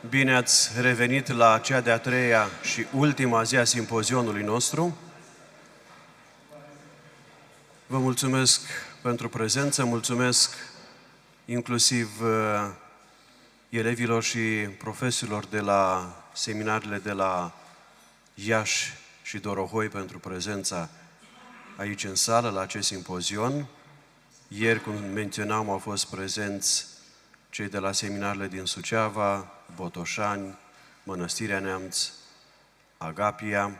Bine ați revenit la cea de-a treia și ultima zi a simpozionului nostru. Vă mulțumesc pentru prezență, mulțumesc inclusiv elevilor și profesorilor de la seminarele de la Iași și Dorohoi pentru prezența aici în sală, la acest simpozion. Ieri, cum menționam, au fost prezenți cei de la seminarele din Suceava, Botoșani, Mănăstirea Neamț, Agapia.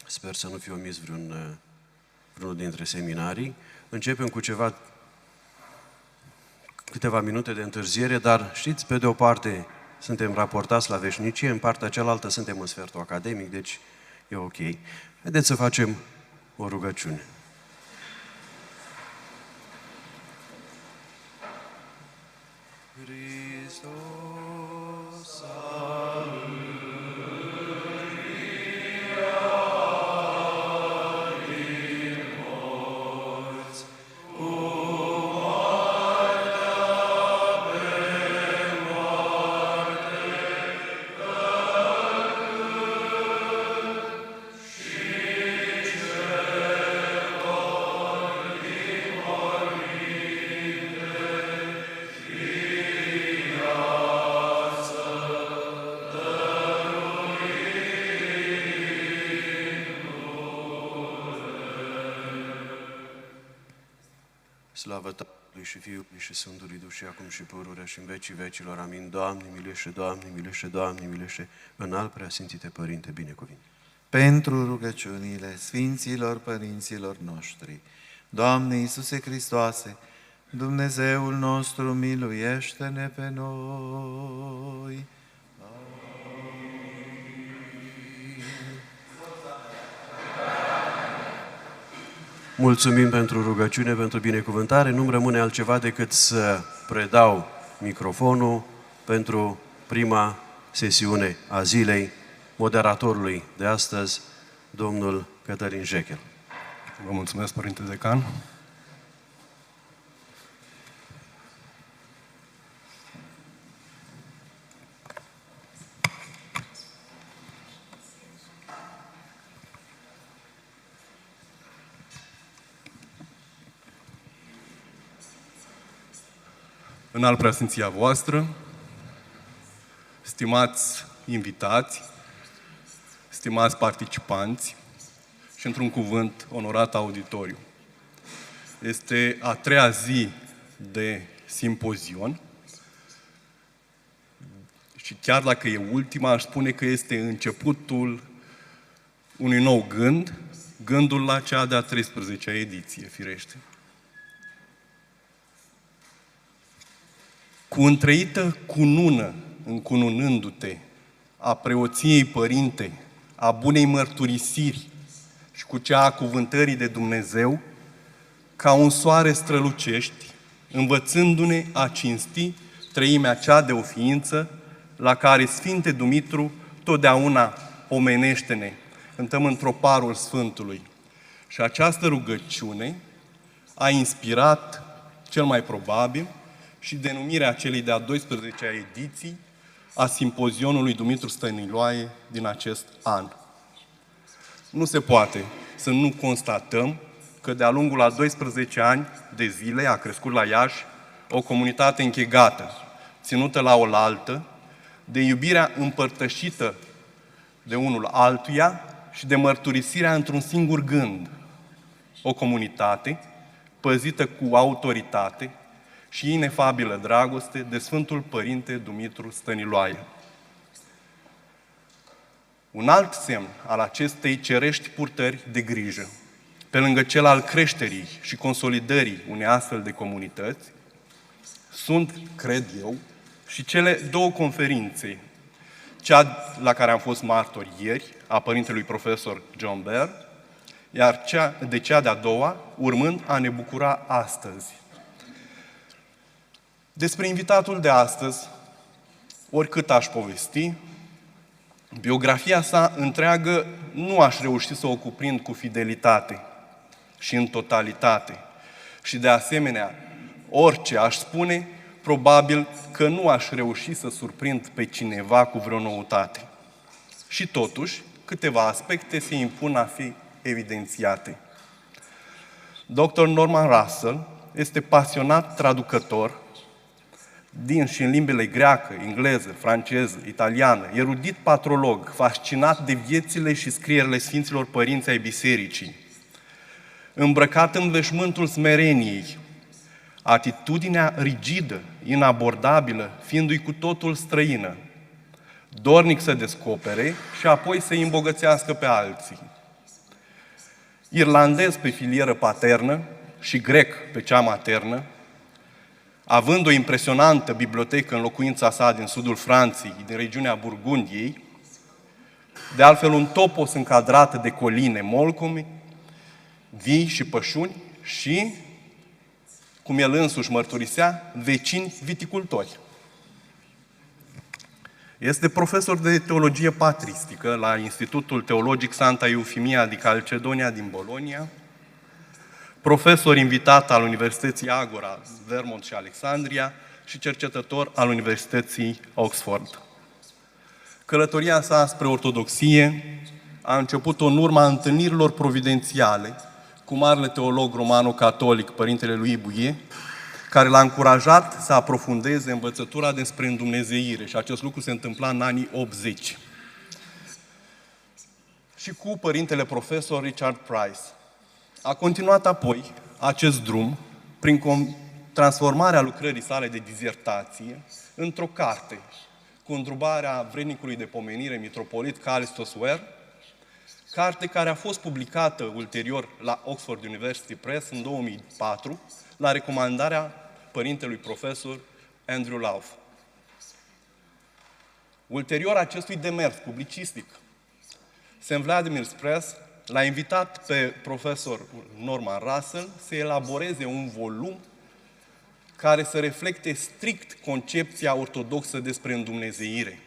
Sper să nu fi omis vreunul dintre seminarii. Începem cu câteva minute de întârziere, dar știți, pe de o parte suntem raportați la veșnicie, în partea cealaltă suntem în sfertul academic, deci e ok. Haideți să facem o rugăciune. Hristos a înviat din morți, cu moartea pe moarte călcând, și celor din morminte slavă Tatălui și Fiului și Sfântului Duh și acum și pururea și în vecii vecilor. Amin. Doamne, miluiește, Doamne, miluiește, Doamne, miluiește, înalt preasfințite Părinte, binecuvinte. Pentru rugăciunile Sfinților Părinților noștri, Doamne Iisuse Hristoase, Dumnezeul nostru, miluiește-ne pe noi. Mulțumim pentru rugăciune, pentru binecuvântare. Nu-mi rămâne altceva decât să predau microfonul pentru prima sesiune a zilei moderatorului de astăzi, domnul Cătălin Jechel. Vă mulțumesc, Părinte Decan. Înalt preasfinția voastră, stimați invitați, stimați participanți și, într-un cuvânt, onorat auditoriu. Este a treia zi de simpozion și chiar dacă e ultima, aș spune că este începutul unui nou gând, gândul la cea de-a 13-a ediție, firește. Cu întreită cunună, încununându-te, a preoției Părinte, a bunei mărturisiri și cu cea a cuvântării de Dumnezeu, ca un soare strălucești, învățându-ne a cinsti treimea cea de o ființă, la care Sfinte Dumitru totdeauna pomenește-ne, cântăm într-o parul Sfântului. Și această rugăciune a inspirat, cel mai probabil, și denumirea celei de-a 12-a ediții a simpozionului Dumitru Stăniloae din acest an. Nu se poate să nu constatăm că de-a lungul a 12 ani de zile a crescut la Iași o comunitate închegată, ținută la oaltă, de iubirea împărtășită de unul altuia și de mărturisirea într-un singur gând. O comunitate păzită cu autoritate și inefabilă dragoste de Sfântul Părinte Dumitru Stăniloae. Un alt semn al acestei cerești purtări de grijă, pe lângă cel al creșterii și consolidării unei astfel de comunități, sunt, cred eu, și cele două conferințe, cea la care am fost martori ieri, a Părintelui Profesor John Baird, iar cea de-a doua, urmând a ne bucura astăzi. Despre invitatul de astăzi, oricât aș povesti, biografia sa întreagă nu aș reuși să o cuprind cu fidelitate și în totalitate. Și de asemenea, orice aș spune, probabil că nu aș reuși să surprind pe cineva cu vreo noutate. Și totuși, câteva aspecte se impun a fi evidențiate. Dr. Norman Russell este pasionat traducător din și în limbile greacă, engleză, franceză, italiană, erudit patrolog, fascinat de viețile și scrierile Sfinților Părinți ai Bisericii, îmbrăcat în veșmântul smereniei, atitudinea rigidă, inabordabilă, fiindu-i cu totul străină, dornic să descopere și apoi să îi îmbogățească pe alții. Irlandez pe filieră paternă și grec pe cea maternă, având o impresionantă bibliotecă în locuința sa din sudul Franței, din regiunea Burgundiei, de altfel un topos încadrat de coline molcomi, vii și pășuni și, cum el însuși mărturisea, vecini viticultori. Este profesor de teologie patristică la Institutul Teologic Santa Eufimia di Calcedonia din Bologna, profesor invitat al Universității Agora, Vermont și Alexandria și cercetător al Universității Oxford. Călătoria sa spre ortodoxie a început în urma întâlnirilor providențiale cu marele teolog romano-catolic, Părintele lui Buie, care l-a încurajat să aprofundeze învățătura despre îndumnezeire și acest lucru se întâmpla în anii 80. Și cu Părintele Profesor Richard Price. A continuat apoi acest drum prin transformarea lucrării sale de dizertație într-o carte cu îndrumarea vrednicului de pomenire, mitropolit Callistos Ware, carte care a fost publicată ulterior la Oxford University Press în 2004, la recomandarea părintelui profesor Andrew Love. Ulterior acestui demers publicistic, St. Vladimir's Press l-a invitat pe profesor Norman Russell să elaboreze un volum care să reflecte strict concepția ortodoxă despre îndumnezeire.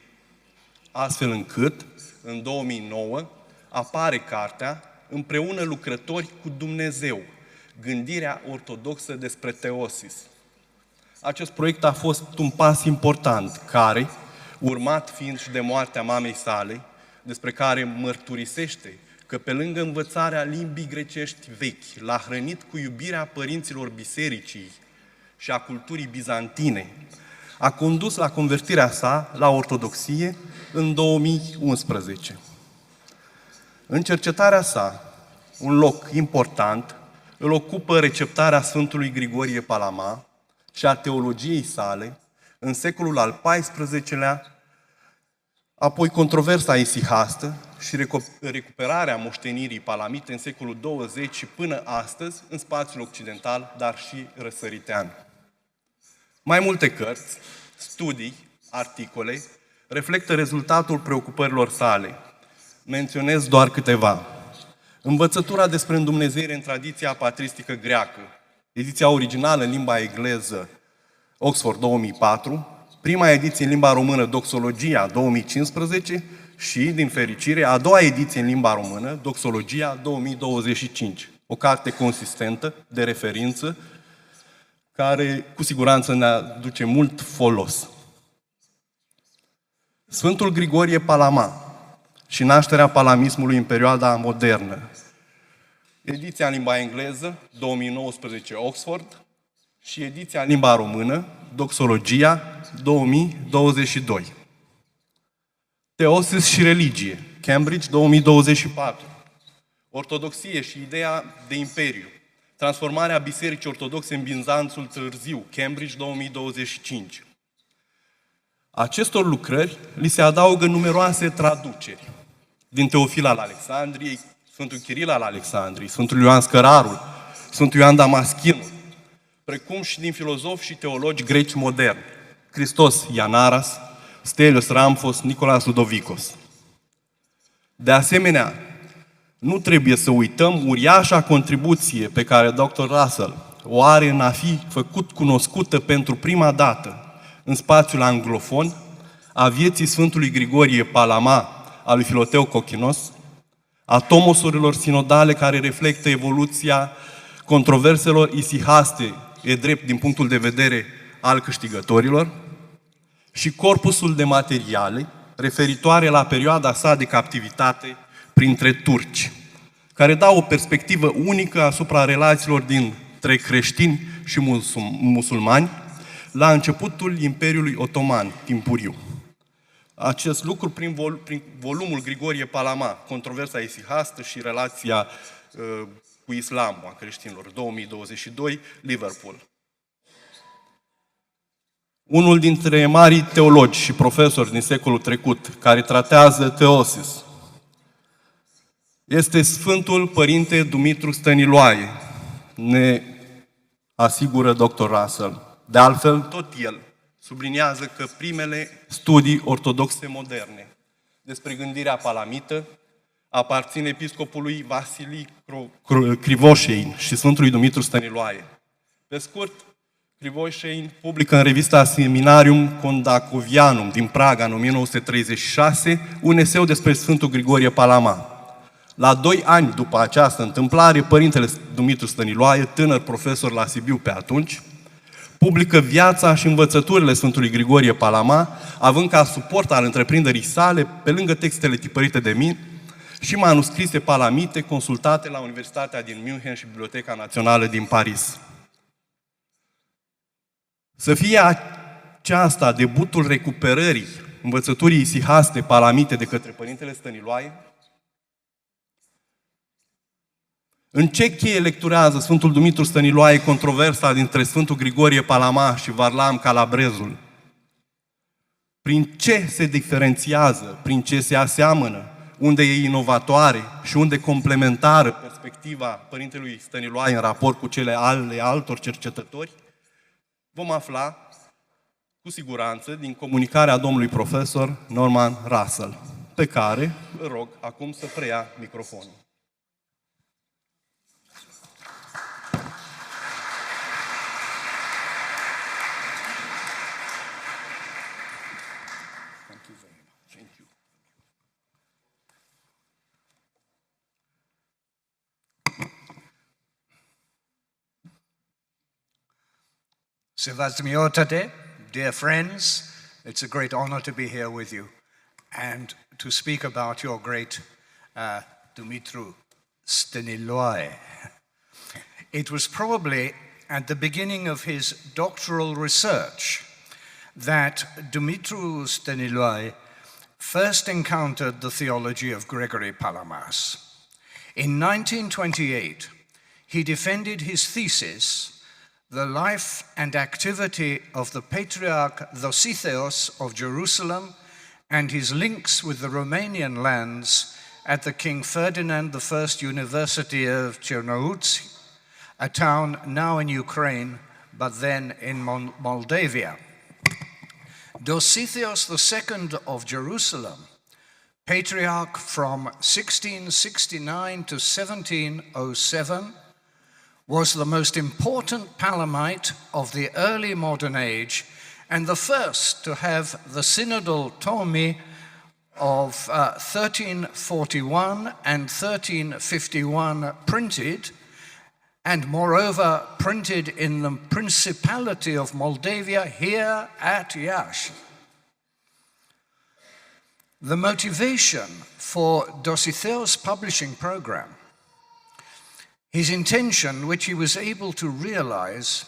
Astfel încât, în 2009, apare cartea Împreună lucrători cu Dumnezeu, gândirea ortodoxă despre teosis. Acest proiect a fost un pas important care, urmat fiind și de moartea mamei sale, despre care mărturisește că pe lângă învățarea limbii grecești vechi, l-a hrănit cu iubirea părinților bisericii și a culturii bizantine, a condus la convertirea sa la ortodoxie în 2011. În cercetarea sa, un loc important îl ocupă receptarea Sfântului Grigorie Palama și a teologiei sale în secolul al XIV-lea, apoi controversa isihastă și recuperarea moștenirii palamite în secolul 20 și până astăzi în spațiul occidental, dar și răsăritean. Mai multe cărți, studii, articole reflectă rezultatul preocupărilor sale. Menționez doar câteva. Învățătura despre îndumnezeire în tradiția patristică greacă, ediția originală în limba engleză, Oxford 2004, prima ediție în limba română, Doxologia 2015 și, din fericire, a doua ediție în limba română, Doxologia 2025. O carte consistentă, de referință, care cu siguranță ne aduce mult folos. Sfântul Grigorie Palama și nașterea palamismului în perioada modernă. Ediția în limba engleză, 2019 Oxford, și ediția în limba română, Doxologia 2022. Teosis și religie, Cambridge 2024. Ortodoxie și ideea de imperiu. Transformarea Bisericii Ortodoxe în Bizanțul Târziu, Cambridge 2025. Acestor lucrări li se adaugă numeroase traduceri din Teofil al Alexandriei, Sfântul Chiril al Alexandriei, Sfântul Ioan Scărarul, Sfântul Ioan Damaschinul, precum și din filozofi și teologi greci moderni, Christos Ianaras, Stelios Ramphos, Nicolaas Ludovicos. De asemenea, nu trebuie să uităm uriașa contribuție pe care Dr. Russell o are în a fi făcut cunoscută pentru prima dată în spațiul anglofon a vieții Sfântului Grigorie Palama, al lui Filoteu Cochinos, a tomosurilor sinodale care reflectă evoluția controverselor isihaste, e drept din punctul de vedere al câștigătorilor și corpusul de materiale referitoare la perioada sa de captivitate printre turci, care dau o perspectivă unică asupra relațiilor dintre creștini și musulmani la începutul Imperiului Otoman, timpuriu. Acest lucru prin volumul Grigorie Palama, Controversa isihastă și relația cu islamul a creștinilor, 2022, Liverpool. Unul dintre marii teologi și profesori din secolul trecut, care tratează teosis, este Sfântul Părinte Dumitru Stăniloae, ne asigură dr. Russell. De altfel, tot el subliniază că primele studii ortodoxe moderne despre gândirea palamită aparțin episcopului Vasilii Krivoșein și Sfântului Dumitru Stăniloae. Pe scurt, Krivoșein publică în revista Seminarium Condacovianum din Praga în 1936 un eseu despre Sfântul Grigorie Palama. La 2 ani după această întâmplare, părintele Dumitru Stăniloae, tânăr profesor la Sibiu pe atunci, publică viața și învățăturile Sfântului Grigorie Palama, având ca suport al întreprinderii sale, pe lângă textele tipărite de mine, și manuscrise palamite consultate la Universitatea din München și Biblioteca Națională din Paris. Să fie aceasta debutul recuperării învățăturii isihaste palamite de către Părintele Stăniloae? În ce cheie lecturează Sfântul Dumitru Stăniloae controversa dintre Sfântul Grigorie Palama și Varlam Calabrezul? Prin ce se diferențiază, prin ce se aseamănă, unde e inovatoare și unde complementară perspectiva Părintelui Stăniloae în raport cu cele ale altor cercetători? Vom afla cu siguranță din comunicarea domnului profesor Norman Russell, pe care îl rog acum să preia microfonul. Sevastmiotate, dear friends, it's a great honor to be here with you and to speak about your great Dumitru Stăniloae. It was probably at the beginning of his doctoral research that Dumitru Stăniloae first encountered the theology of Gregory Palamas. In 1928, he defended his thesis, The Life and Activity of the Patriarch Dositheos of Jerusalem and his links with the Romanian lands at the King Ferdinand I University of Cernăuți, a town now in Ukraine, but then in Moldavia. Dositheos II of Jerusalem, patriarch from 1669 to 1707, was the most important Palamite of the early modern age and the first to have the synodal Tomi of 1341 and 1351 printed, and moreover printed in the Principality of Moldavia here at Iași. The motivation for Dositheos' publishing program, his intention, which he was unable to realize,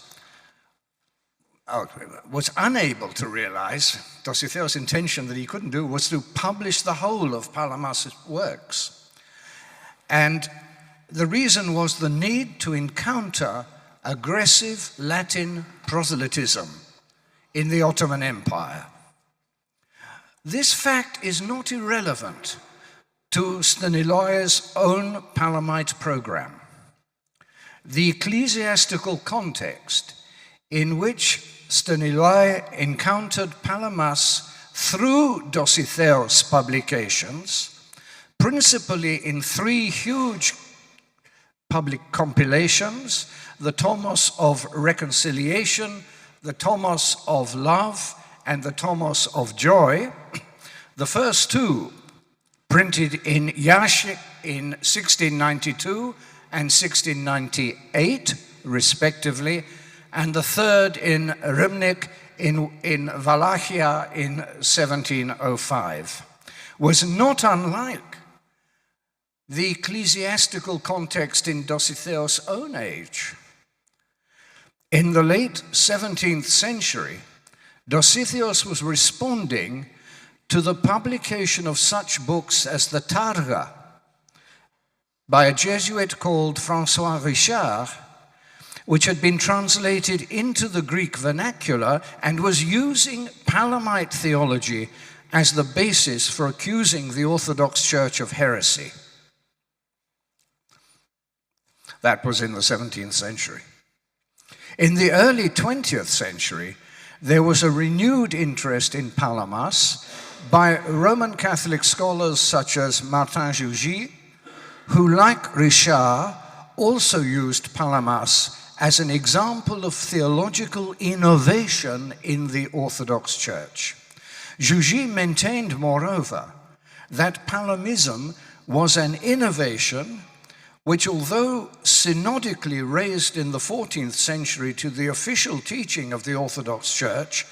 Dositheos' intention that he couldn't do, was to publish the whole of Palamas' works. And the reason was the need to encounter aggressive Latin proselytism in the Ottoman Empire. This fact is not irrelevant to Stăniloae's own Palamite program. The ecclesiastical context in which Stăniloae encountered Palamas through Dositheos' publications, principally in 3 huge public compilations, the Tomos of Reconciliation, the Tomos of Love, and the Tomos of Joy. The first 2 printed in Iași in 1692 and 1698, respectively, and the third in Rymnik in Wallachia in 1705, was not unlike the ecclesiastical context in Dositheos' own age. In the late 17th century, Dositheos was responding to the publication of such books as the Targa by a Jesuit called François Richard, which had been translated into the Greek vernacular and was using Palamite theology as the basis for accusing the Orthodox Church of heresy. That was in the 17th century. In the early 20th century, there was a renewed interest in Palamas by Roman Catholic scholars such as Martin Jougy, who, like Richard, also used Palamas as an example of theological innovation in the Orthodox Church. Jougy maintained, moreover, that Palamism was an innovation which, although synodically raised in the 14th century to the official teaching of the Orthodox Church,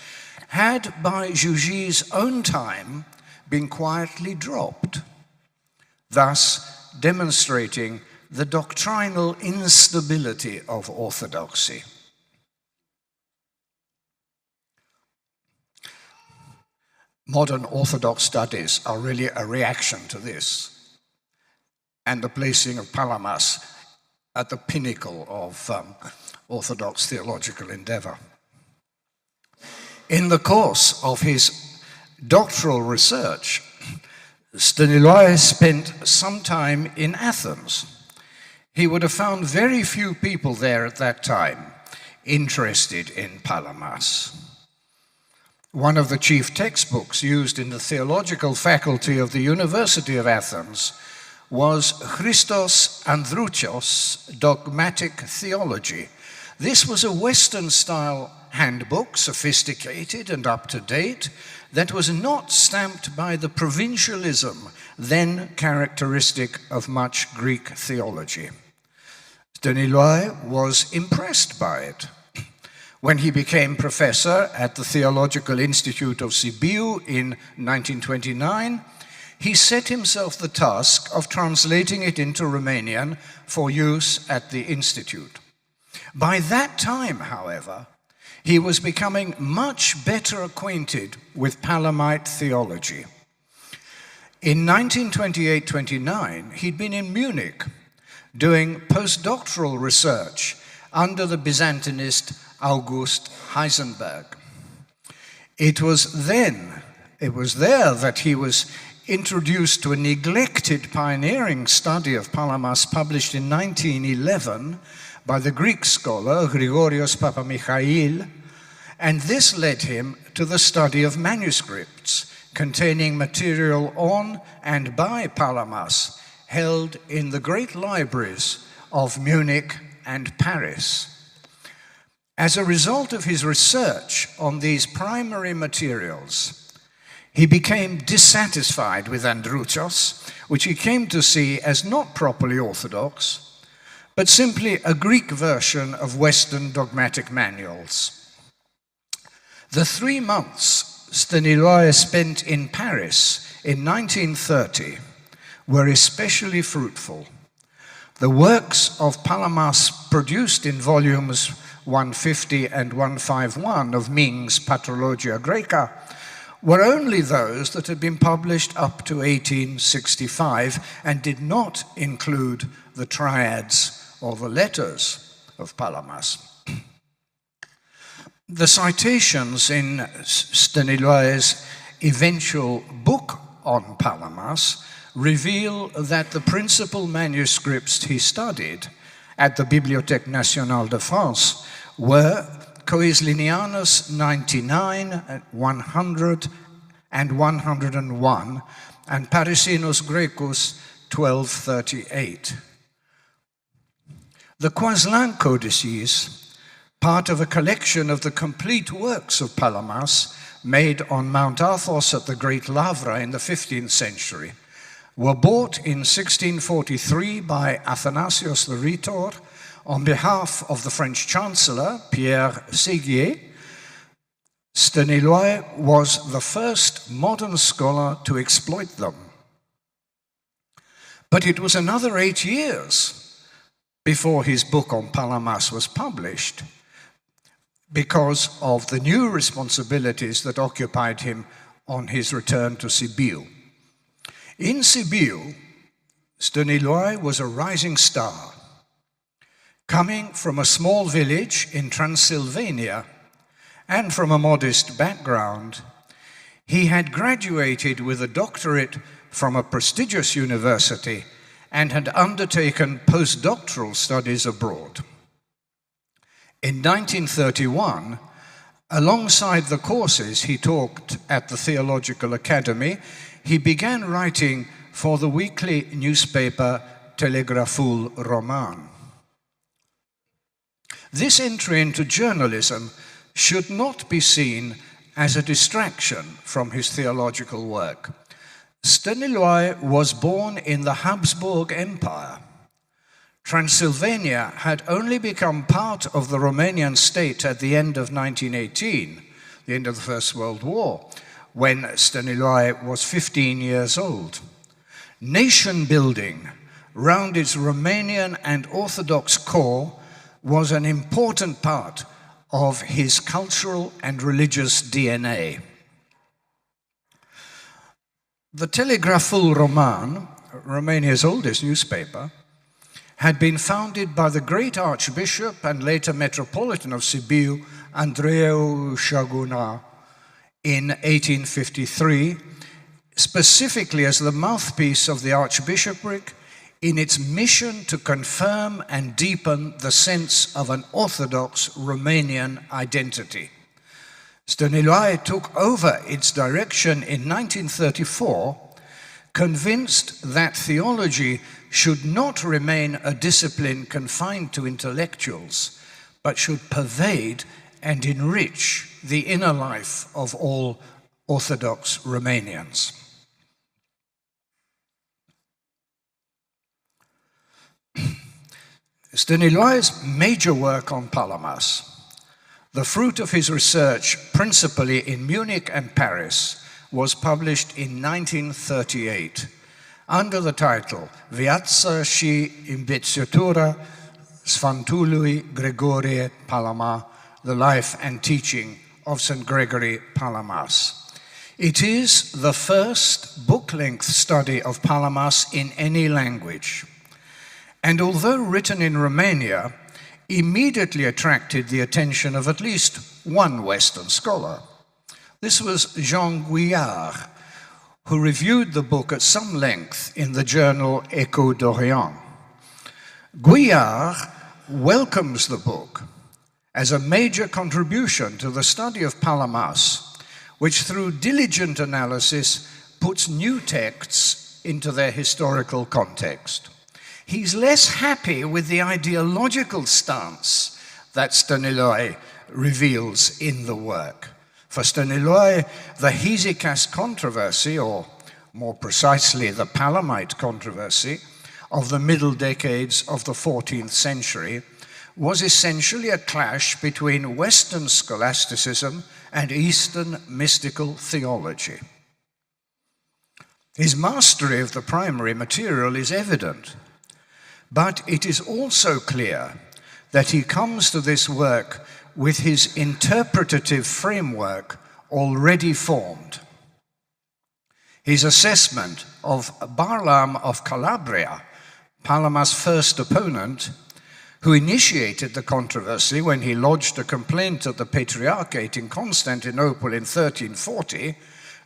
had by Jougy's own time been quietly dropped, thus demonstrating the doctrinal instability of orthodoxy. Modern Orthodox studies are really a reaction to this, and the placing of Palamas at the pinnacle of Orthodox theological endeavor. In the course of his doctoral research, Staniloae spent some time in Athens. He would have found very few people there at that time interested in Palamas. One of the chief textbooks used in the theological faculty of the University of Athens was Christos Androuchos' Dogmatic Theology. This was a Western-style handbook, sophisticated and up-to-date, that was not stamped by the provincialism then characteristic of much Greek theology. Staniloae was impressed by it. When he became professor at the Theological Institute of Sibiu in 1929, he set himself the task of translating it into Romanian for use at the Institute. By that time, however, he was becoming much better acquainted with Palamite theology. In 1928-29, he'd been in Munich doing postdoctoral research under the Byzantinist August Heisenberg. It was there that he was introduced to a neglected pioneering study of Palamas published in 1911 by the Greek scholar Grigorios Papamichail, and this led him to the study of manuscripts containing material on and by Palamas held in the great libraries of Munich and Paris. As a result of his research on these primary materials, he became dissatisfied with Androuchos, which he came to see as not properly orthodox, but simply a Greek version of Western dogmatic manuals. The 3 months Staniloae spent in Paris in 1930 were especially fruitful. The works of Palamas produced in volumes 150 and 151 of Ming's Patrologia Graeca were only those that had been published up to 1865 and did not include the triads or the letters of Palamas. The citations in Staniloae's eventual book on Palamas reveal that the principal manuscripts he studied at the Bibliothèque Nationale de France were Coeslinianus 99, 100, and 101, and Parisinus Graecus 1238. The Coislin codices, part of a collection of the complete works of Palamas made on Mount Athos at the Great Lavra in the 15th century, were bought in 1643 by Athanasius the Rhetor On behalf of the French Chancellor, Pierre Séguier, Staniloae was the first modern scholar to exploit them. But it was another 8 years before his book on Palamas was published, because of the new responsibilities that occupied him on his return to Sibiu. In Sibiu, Staniloae was a rising star. Coming from a small village in Transylvania and from a modest background, he had graduated with a doctorate from a prestigious university and had undertaken postdoctoral studies abroad. In 1931, alongside the courses he taught at the Theological Academy, he began writing for the weekly newspaper Telegraful Roman. This entry into journalism should not be seen as a distraction from his theological work. Staniloae was born in the Habsburg Empire. Transylvania had only become part of the Romanian state at the end of 1918, the end of the First World War, when Staniloae was 15 years old. Nation building round its Romanian and Orthodox core was an important part of his cultural and religious DNA. The Telegraful Roman, Romania's oldest newspaper, had been founded by the great Archbishop and later Metropolitan of Sibiu, Andreu Șaguna, in 1853, specifically as the mouthpiece of the Archbishopric in its mission to confirm and deepen the sense of an Orthodox Romanian identity. Staniloae took over its direction in 1934, convinced that theology should not remain a discipline confined to intellectuals, but should pervade and enrich the inner life of all Orthodox Romanians. Staniloae's major work on Palamas, the fruit of his research principally in Munich and Paris, was published in 1938 under the title Viața și Învățătura Sfântului Gregorie Palama, The Life and Teaching of St. Gregory Palamas. It is the first book-length study of Palamas in any language, and although written in Romania, immediately attracted the attention of at least one Western scholar. This was Jean Gouillard, who reviewed the book at some length in the journal Echo d'Orient. Gouillard welcomes the book as a major contribution to the study of Palamas, which through diligent analysis puts new texts into their historical context. He's less happy with the ideological stance that Staniloae reveals in the work. For Staniloae, the Hesychast controversy, or more precisely the Palamite controversy, of the middle decades of the 14th century was essentially a clash between Western scholasticism and Eastern mystical theology. His mastery of the primary material is evident, but it is also clear that he comes to this work with his interpretative framework already formed. His assessment of Barlaam of Calabria, Palamas' first opponent, who initiated the controversy when he lodged a complaint at the Patriarchate in Constantinople in 1340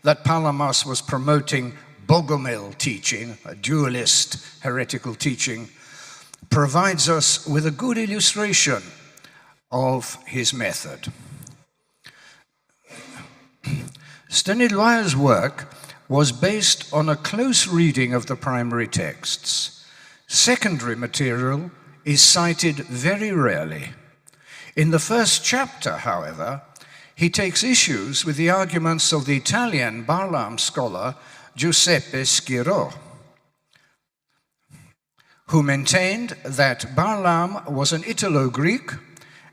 that Palamas was promoting Bogomil teaching, a dualist heretical teaching, provides us with a good illustration of his method. Staniloae's work was based on a close reading of the primary texts. Secondary material is cited very rarely. In the first chapter, however, he takes issues with the arguments of the Italian Barlaam scholar Giuseppe Schirò, who maintained that Balaam was an Italo-Greek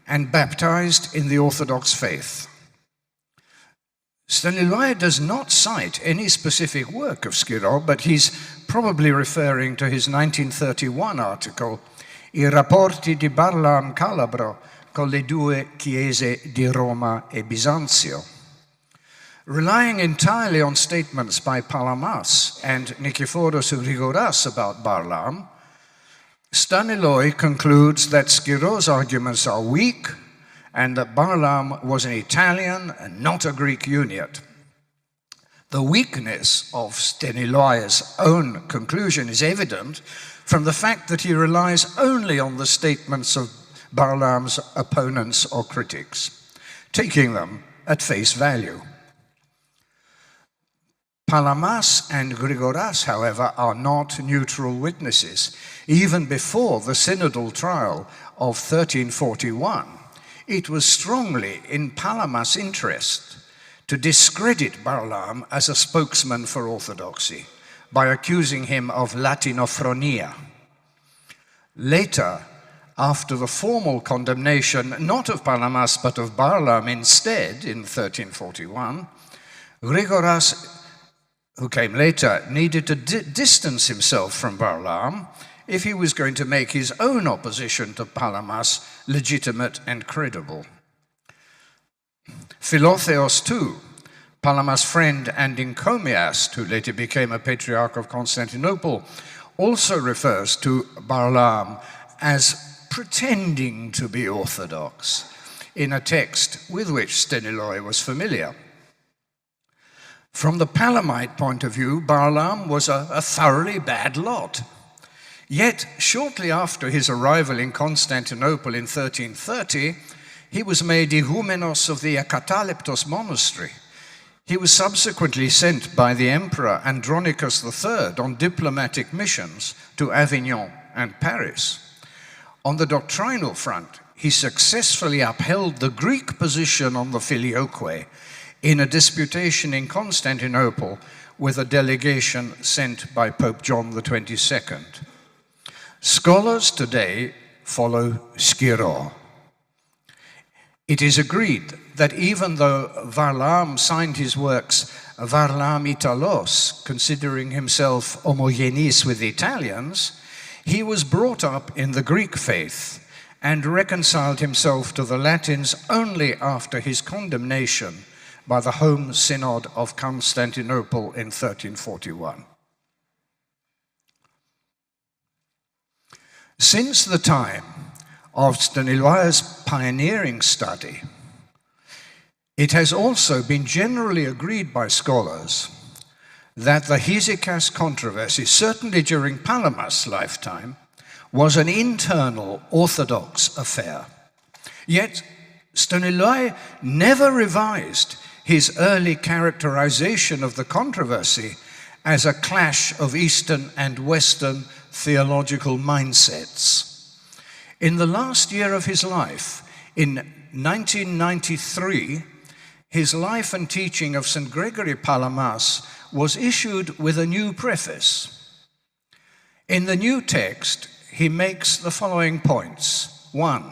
and baptized in the Orthodox faith. Staniloae does not cite any specific work of Schiro, but he's probably referring to his 1931 article, I rapporti di Balaam Calabro con le due chiese di Roma e Bisanzio. Relying entirely on statements by Palamas and Nikephoros Grigoras about Balaam, Staniloae concludes that Schiro's arguments are weak and that Balaam was an Italian and not a Greek unit. The weakness of Staniloae's own conclusion is evident from the fact that he relies only on the statements of Balaam's opponents or critics, taking them at face value. Palamas and Grigoras, however, are not neutral witnesses. Even before the synodal trial of 1341, it was strongly in Palamas' interest to discredit Balaam as a spokesman for orthodoxy by accusing him of Latinophronia. Later, after the formal condemnation not of Palamas but of Balaam instead in 1341, Grigoras, who came later, needed to distance himself from Balaam if he was going to make his own opposition to Palamas legitimate and credible. Philotheos too, Palamas' friend and encomiast, who later became a patriarch of Constantinople, also refers to Balaam as pretending to be orthodox in a text with which Staniloae was familiar. From the Palamite point of view, Balaam was a thoroughly bad lot. Yet, shortly after his arrival in Constantinople in 1330, he was made Igoumenos of the Akataleptos monastery. He was subsequently sent by the Emperor Andronicus III on diplomatic missions to Avignon and Paris. On the doctrinal front, he successfully upheld the Greek position on the Filioque in a disputation in Constantinople with a delegation sent by Pope John XXII. Scholars today follow Schiro. It is agreed that even though Varlam signed his works Varlam Italos, considering himself homogenes with the Italians, he was brought up in the Greek faith and reconciled himself to the Latins only after his condemnation by the Home Synod of Constantinople in 1341. Since the time of Staniloae's pioneering study, it has also been generally agreed by scholars that the Hesychast controversy, certainly during Palamas' lifetime, was an internal Orthodox affair. Yet Staniloae never revised his early characterization of the controversy as a clash of Eastern and Western theological mindsets. In the last year of his life, in 1993, his life and teaching of St. Gregory Palamas was issued with a new preface. In the new text, he makes the following points. 1.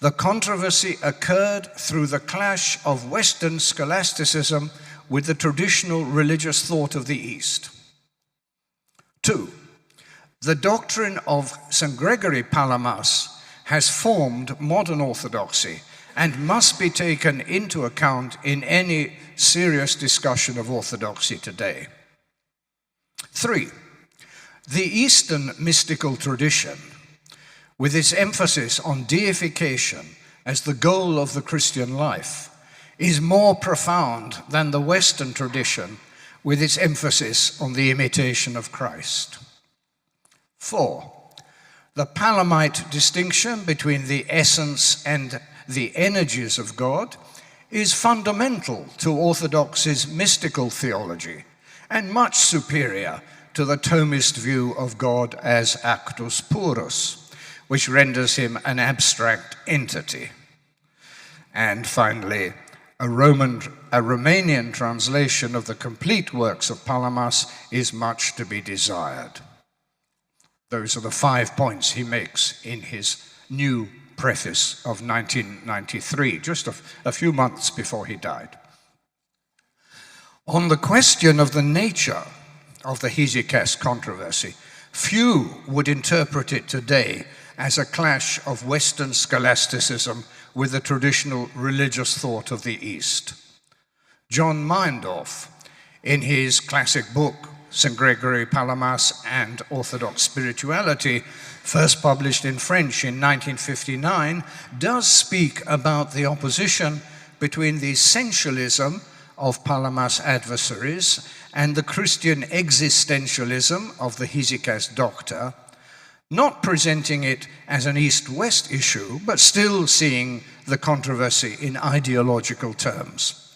The controversy occurred through the clash of Western scholasticism with the traditional religious thought of the East. 2. The doctrine of St. Gregory Palamas has formed modern orthodoxy and must be taken into account in any serious discussion of orthodoxy today. 3. The Eastern mystical tradition, with its emphasis on deification as the goal of the Christian life, is more profound than the Western tradition with its emphasis on the imitation of Christ. 4. The Palamite distinction between the essence and the energies of God is fundamental to Orthodoxy's mystical theology and much superior to the Thomist view of God as actus purus, which renders him an abstract entity. And finally, a Romanian translation of the complete works of Palamas is much to be desired. Those are the 5 points he makes in his new preface of 1993, just a few months before he died. On the question of the nature of the Hesychast controversy, few would interpret it today as a clash of Western scholasticism with the traditional religious thought of the East. John Meindorf, in his classic book, St. Gregory Palamas and Orthodox Spirituality, first published in French in 1959, does speak about the opposition between the essentialism of Palamas' adversaries and the Christian existentialism of the Hesychast doctor, not presenting it as an East-West issue, but still seeing the controversy in ideological terms.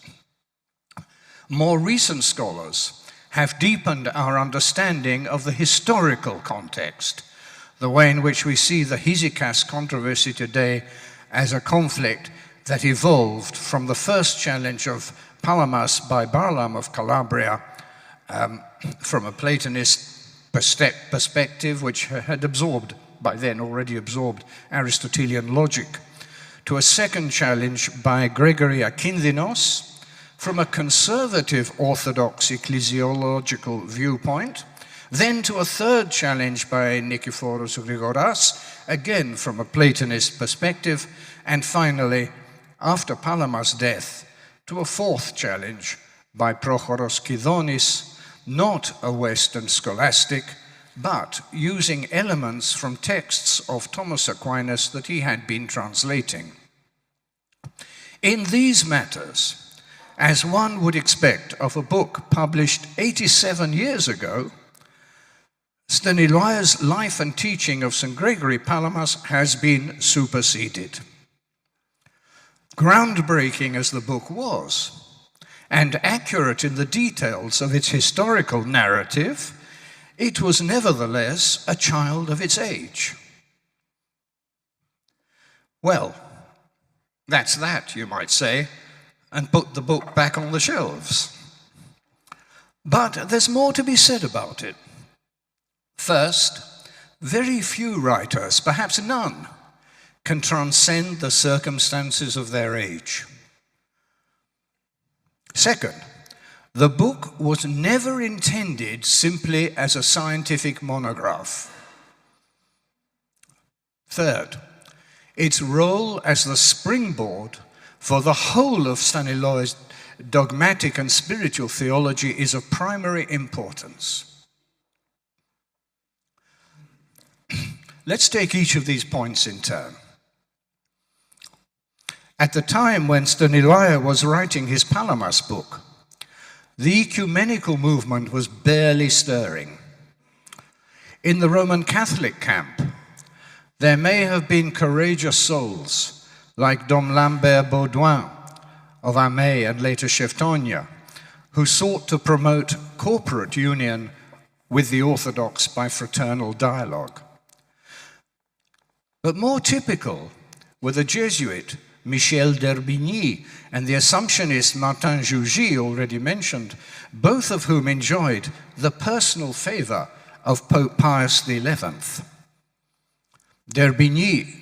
More recent scholars have deepened our understanding of the historical context, the way in which we see the Hesychast controversy today as a conflict that evolved from the first challenge of Palamas by Barlaam of Calabria from a Platonist perspective, which had absorbed, by then already absorbed, Aristotelian logic, to a second challenge by Gregory Akindinos from a conservative Orthodox ecclesiological viewpoint, then to a third challenge by Nikephoros Grigoras, again from a Platonist perspective, and finally, after Palamas' death, to a fourth challenge by Prochoros Kidonis, not a Western scholastic, but using elements from texts of Thomas Aquinas that he had been translating. In these matters, as one would expect of a book published 87 years ago, Staniloae's life and teaching of St. Gregory Palamas has been superseded. Groundbreaking as the book was, and accurate in the details of its historical narrative, it was nevertheless a child of its age. Well, that's that, you might say, and put the book back on the shelves. But there's more to be said about it. First, very few writers, perhaps none, can transcend the circumstances of their age. Second, the book was never intended simply as a scientific monograph. Third, its role as the springboard for the whole of Staniloae's dogmatic and spiritual theology is of primary importance. Let's take each of these points in turn. At the time when Staniloae was writing his Palamas book, the ecumenical movement was barely stirring. In the Roman Catholic camp, there may have been courageous souls like Dom Lambert Baudouin of Amay and later Cheftonia, who sought to promote corporate union with the Orthodox by fraternal dialogue. But more typical were the Jesuit Michel d'Herbigny and the Assumptionist Martin Jougy, already mentioned, both of whom enjoyed the personal favor of Pope Pius XI. D'Herbigny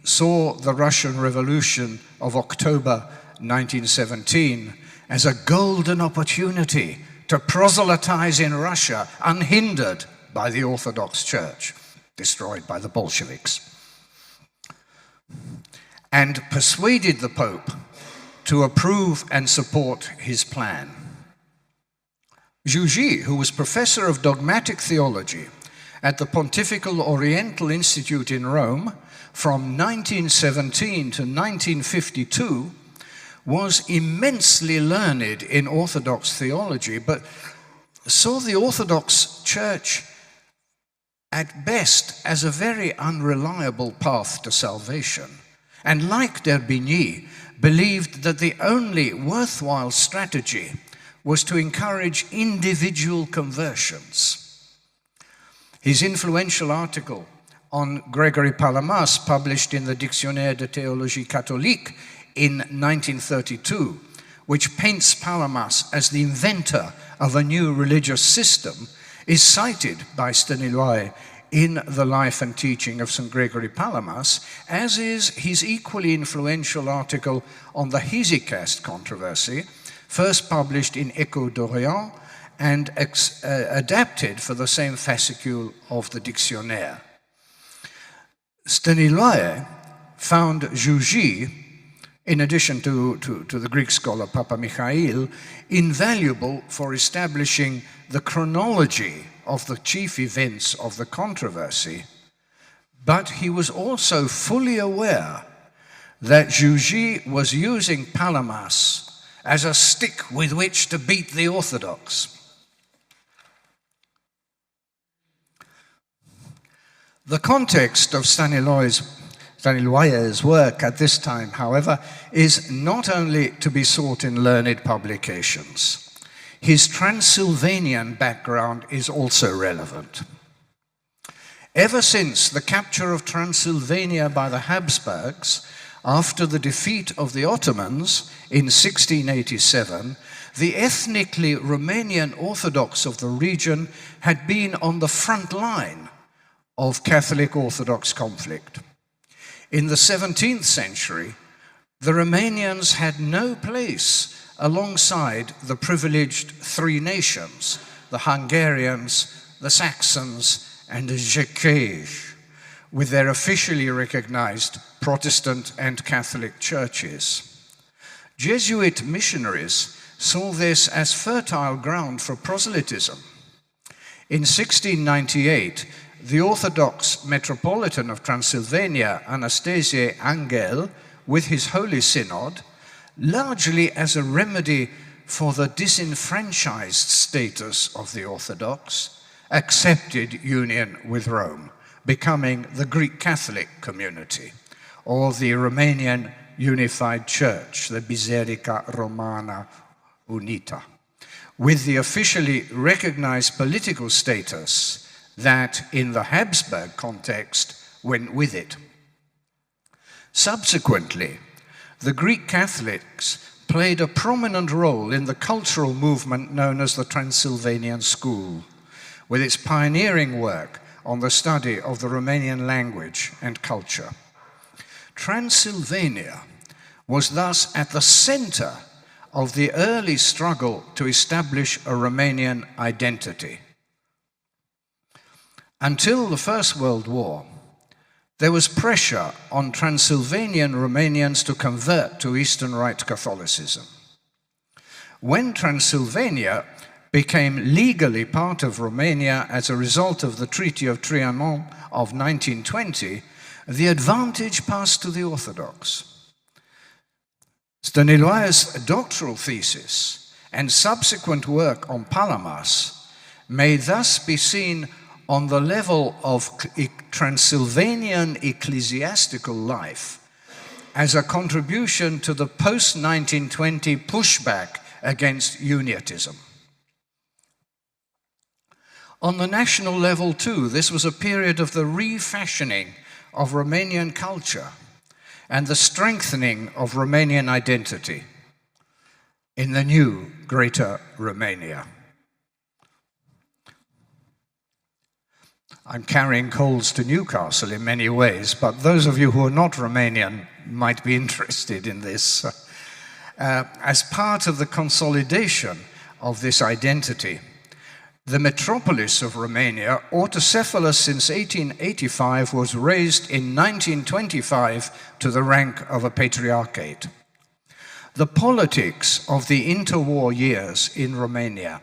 saw the Russian Revolution of October 1917 as a golden opportunity to proselytize in Russia unhindered by the Orthodox Church, destroyed by the Bolsheviks, and persuaded the Pope to approve and support his plan. Jougy, who was professor of dogmatic theology at the Pontifical Oriental Institute in Rome from 1917 to 1952, was immensely learned in Orthodox theology, but saw the Orthodox Church at best as a very unreliable path to salvation, and like d'Herbigny, believed that the only worthwhile strategy was to encourage individual conversions. His influential article on Gregory Palamas, published in the Dictionnaire de théologie catholique in 1932, which paints Palamas as the inventor of a new religious system, is cited by Staniloae in the life and teaching of St. Gregory Palamas, as is his equally influential article on the Hesychast controversy, first published in Echo d'Orient and adapted for the same fascicule of the Dictionnaire. Staniloae found Jougy, in addition to the Greek scholar Papa Michail, invaluable for establishing the chronology of the chief events of the controversy, but he was also fully aware that Jougy was using Palamas as a stick with which to beat the Orthodox. The context of Staniloae's work at this time, however, is not only to be sought in learned publications. His Transylvanian background is also relevant. Ever since the capture of Transylvania by the Habsburgs, after the defeat of the Ottomans in 1687, the ethnically Romanian Orthodox of the region had been on the front line of Catholic Orthodox conflict. In the 17th century, the Romanians had no place alongside the privileged three nations, the Hungarians, the Saxons, and the Czechs, with their officially recognized Protestant and Catholic churches. Jesuit missionaries saw this as fertile ground for proselytism. In 1698, the Orthodox Metropolitan of Transylvania, Anastasie Angel, with his Holy Synod, largely as a remedy for the disenfranchised status of the Orthodox, accepted union with Rome, becoming the Greek Catholic community, or the Romanian Unified Church, the Biserica Romana Unita, with the officially recognized political status that, in the Habsburg context, went with it. Subsequently, the Greek Catholics played a prominent role in the cultural movement known as the Transylvanian School, with its pioneering work on the study of the Romanian language and culture. Transylvania was thus at the center of the early struggle to establish a Romanian identity. Until the First World War, there was pressure on Transylvanian Romanians to convert to Eastern Rite Catholicism. When Transylvania became legally part of Romania as a result of the Treaty of Trianon of 1920, the advantage passed to the Orthodox. Staniloae's doctoral thesis and subsequent work on Palamas may thus be seen on the level of Transylvanian ecclesiastical life as a contribution to the post-1920 pushback against Uniatism. On the national level too, this was a period of the refashioning of Romanian culture and the strengthening of Romanian identity in the new Greater Romania. I'm carrying coals to Newcastle in many ways, but those of you who are not Romanian might be interested in this. As part of the consolidation of this identity, the metropolis of Romania, autocephalous since 1885, was raised in 1925 to the rank of a patriarchate. The politics of the interwar years in Romania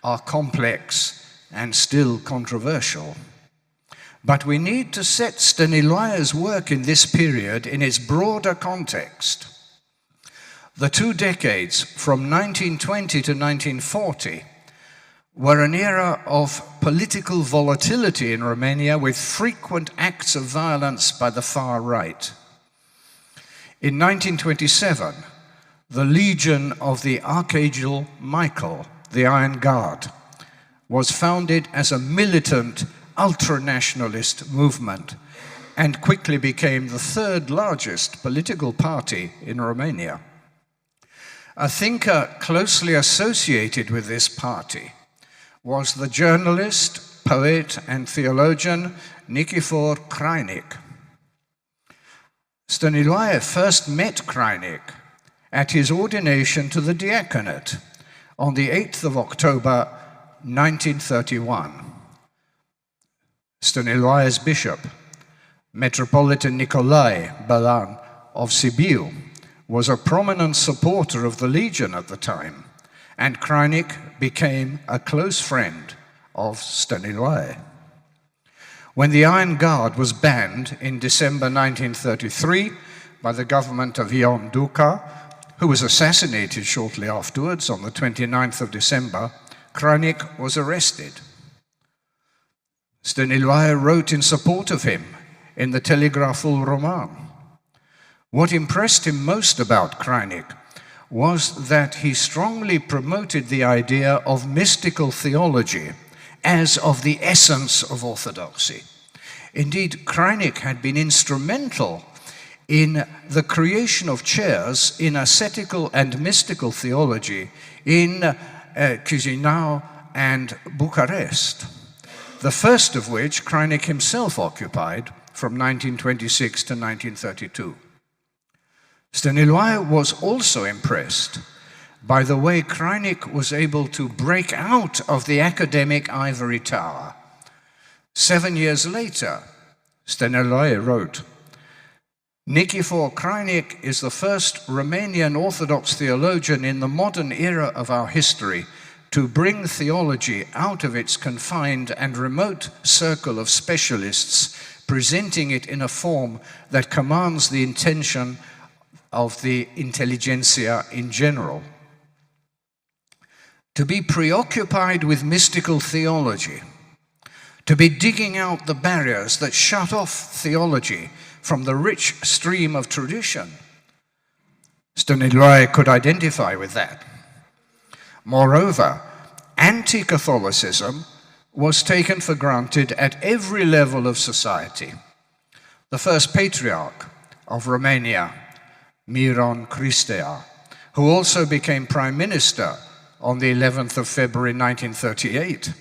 are complex and still controversial. But we need to set Staniloae's work in this period in its broader context. The 2 decades from 1920 to 1940 were an era of political volatility in Romania with frequent acts of violence by the far right. In 1927, the Legion of the Archangel Michael, the Iron Guard, was founded as a militant ultranationalist movement and quickly became the 3rd largest political party in Romania. A thinker closely associated with this party was the journalist, poet and theologian Nikifor Crainic. Stăniloae first met Crainic at his ordination to the diaconate on the 8th of October 1931. Stăniloae's bishop, Metropolitan Nicolae Balan of Sibiu, was a prominent supporter of the Legion at the time, and Crainic became a close friend of Stăniloae. When the Iron Guard was banned in December 1933 by the government of Ion Duca, who was assassinated shortly afterwards on the 29th of December, Crainic was arrested. Stăniloae wrote in support of him in the Telegraful Roman. What impressed him most about Crainic was that he strongly promoted the idea of mystical theology as of the essence of orthodoxy. Indeed, Crainic had been instrumental in the creation of chairs in ascetical and mystical theology in Chisinau and Bucharest, the first of which Crainic himself occupied from 1926 to 1932. Stăniloae was also impressed by the way Crainic was able to break out of the academic ivory tower. 7 years later, Stăniloae wrote, Nikifor Crainic is the first Romanian Orthodox theologian in the modern era of our history to bring theology out of its confined and remote circle of specialists, presenting it in a form that commands the attention of the intelligentsia in general. To be preoccupied with mystical theology, to be digging out the barriers that shut off theology from the rich stream of tradition, Stăniloae could identify with that. Moreover, anti-Catholicism was taken for granted at every level of society. The first patriarch of Romania, Miron Cristea, who also became prime minister on the 11th of February 1938,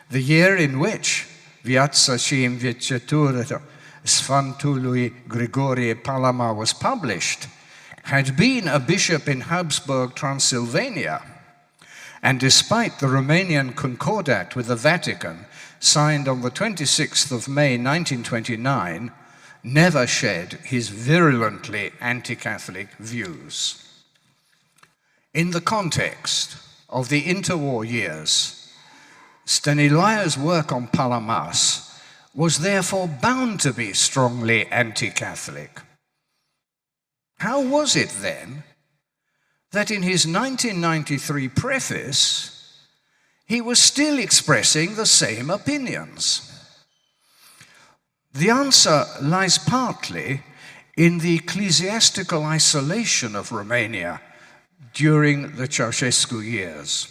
the year in which Viața și Înviețătura Sfântului Grigorie Palama was published, had been a bishop in Habsburg, Transylvania, and despite the Romanian Concordat with the Vatican, signed on the 26th of May 1929, never shed his virulently anti-Catholic views. In the context of the interwar years, Stăniloae's work on Palamas was therefore bound to be strongly anti-Catholic. How was it then that in his 1993 preface, he was still expressing the same opinions? The answer lies partly in the ecclesiastical isolation of Romania during the Ceausescu years.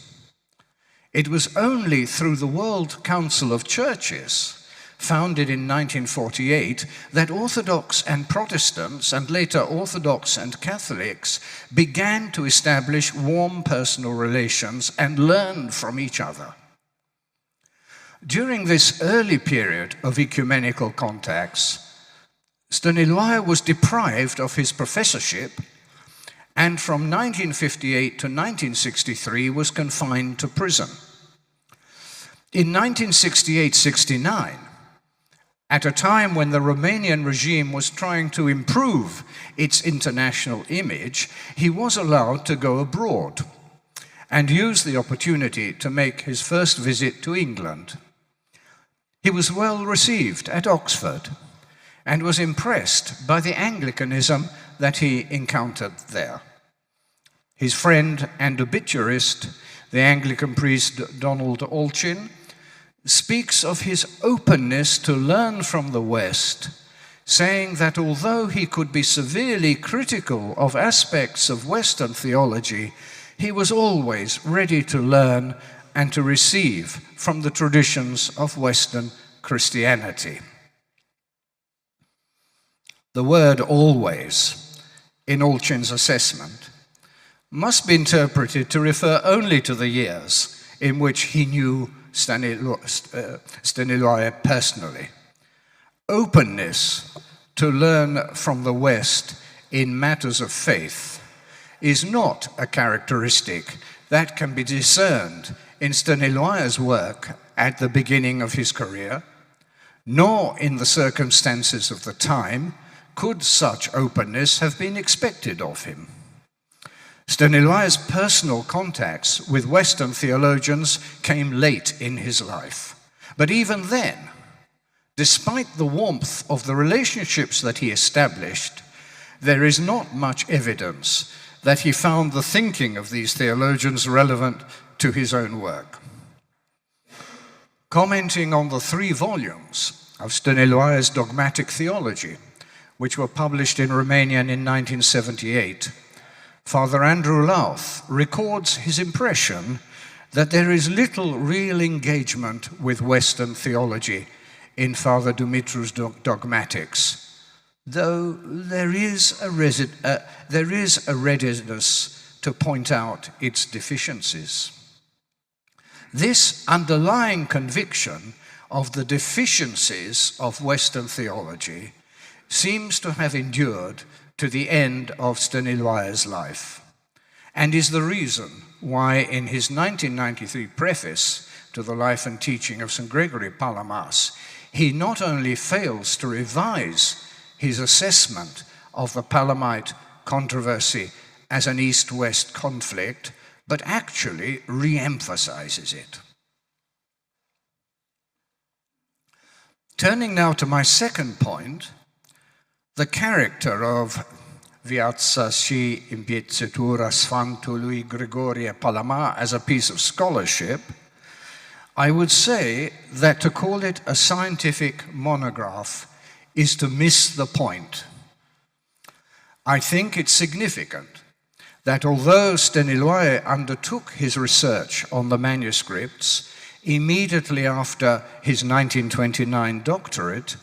It was only through the World Council of Churches, founded in 1948, that Orthodox and Protestants, and later Orthodox and Catholics, began to establish warm personal relations and learn from each other. During this early period of ecumenical contacts, Stăniloae was deprived of his professorship and from 1958 to 1963 was confined to prison. In 1968-69, at a time when the Romanian regime was trying to improve its international image, he was allowed to go abroad and use the opportunity to make his first visit to England. He was well received at Oxford and was impressed by the Anglicanism that he encountered there. His friend and obituarist, the Anglican priest Donald Olchin, speaks of his openness to learn from the West, saying that although he could be severely critical of aspects of Western theology, he was always ready to learn and to receive from the traditions of Western Christianity. The word always, in Olchin's assessment, must be interpreted to refer only to the years in which he knew Stăniloae personally. Openness to learn from the West in matters of faith is not a characteristic that can be discerned in Stăniloae's work at the beginning of his career, nor in the circumstances of the time could such openness have been expected of him. Stăniloae's personal contacts with Western theologians came late in his life. But even then, despite the warmth of the relationships that he established, there is not much evidence that he found the thinking of these theologians relevant to his own work. Commenting on the 3 volumes of Stăniloae's dogmatic theology, which were published in Romanian in 1978, Father Andrew Louth records his impression that there is little real engagement with Western theology in Father Dumitru's dogmatics, though there is a readiness to point out its deficiencies. This underlying conviction of the deficiencies of Western theology seems to have endured to the end of Stăniloae's life, and is the reason why in his 1993 preface to the Life and Teaching of St. Gregory Palamas, he not only fails to revise his assessment of the Palamite controversy as an East-West conflict, but actually re-emphasizes it. Turning now to my second point, the character of Viața și Împietătura Sfântului Grigorie Palama as a piece of scholarship, I would say that to call it a scientific monograph is to miss the point. I think it's significant that although Stăniloae undertook his research on the manuscripts immediately after his 1929 doctorate,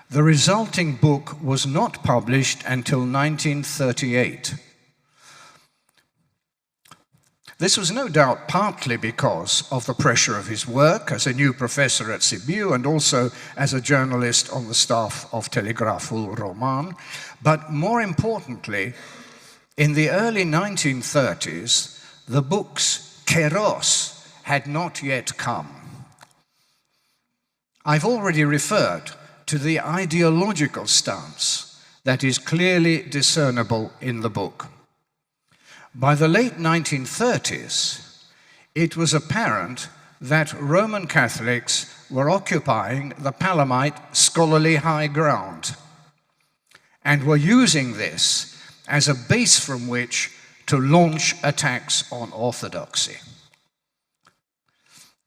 the resulting book was not published until 1938. This was no doubt partly because of the pressure of his work as a new professor at Sibiu and also as a journalist on the staff of Telegraful Roman, but more importantly, in the early 1930s, the books Keros had not yet come. I've already referred to the ideological stance that is clearly discernible in the book. By the late 1930s, it was apparent that Roman Catholics were occupying the Palamite scholarly high ground and were using this as a base from which to launch attacks on orthodoxy.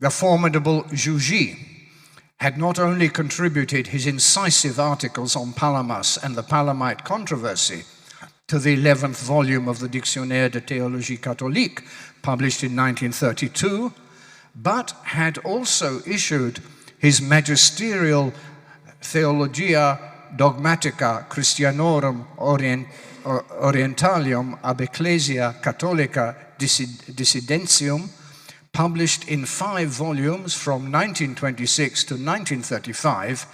The formidable Jugy had not only contributed his incisive articles on Palamas and the Palamite controversy to the 11th volume of the Dictionnaire de Théologie Catholique, published in 1932, but had also issued his magisterial Theologia Dogmatica Christianorum Orientalium ab Ecclesia Catholica Dissidentium, published in 5 volumes from 1926 to 1935,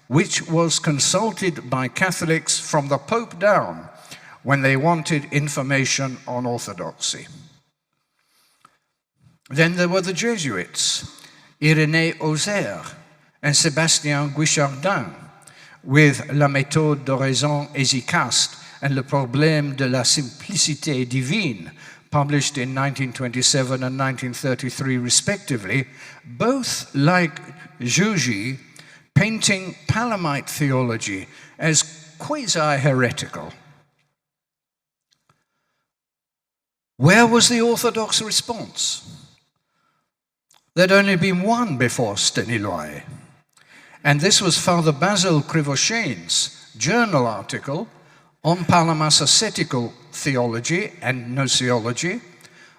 which was consulted by Catholics from the Pope down when they wanted information on orthodoxy. Then there were the Jesuits, Irénée Auxerre and Sébastien Guichardin, with La méthode d'oraison efficace and Le problème de la simplicité divine, published in 1927 and 1933 respectively, both, like Jugy, painting Palamite theology as quasi-heretical. Where was the Orthodox response? There'd only been one before Stăniloae, and this was Father Basil Krivoshein's journal article on Palamas ascetical theology and gnoseology,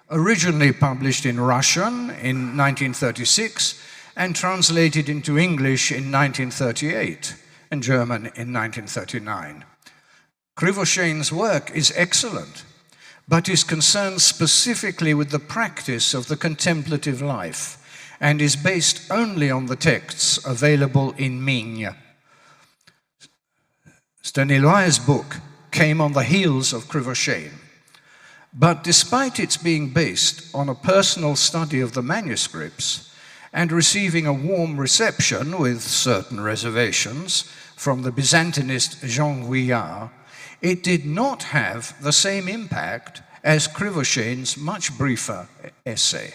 originally published in Russian in 1936 and translated into English in 1938 and German in 1939. Krivoshein's work is excellent, but is concerned specifically with the practice of the contemplative life and is based only on the texts available in Migne. Stăniloae's book came on the heels of Crivoshain, but despite its being based on a personal study of the manuscripts and receiving a warm reception with certain reservations from the Byzantinist Jean Guillard, it did not have the same impact as Crivoshain's much briefer essay.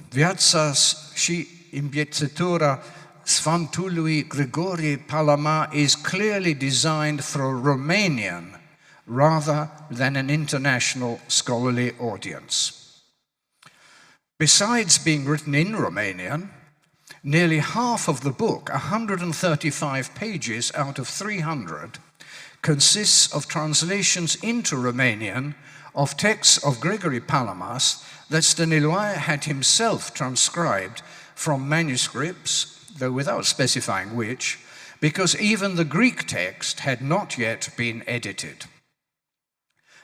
Viața și îmbiețătura Sfântului Grigorie Palama is clearly designed for a Romanian rather than an international scholarly audience. Besides being written in Romanian, nearly half of the book, 135 pages out of 300, consists of translations into Romanian of texts of Gregory Palamas that Stăniloae had himself transcribed from manuscripts, though without specifying which, because even the Greek text had not yet been edited.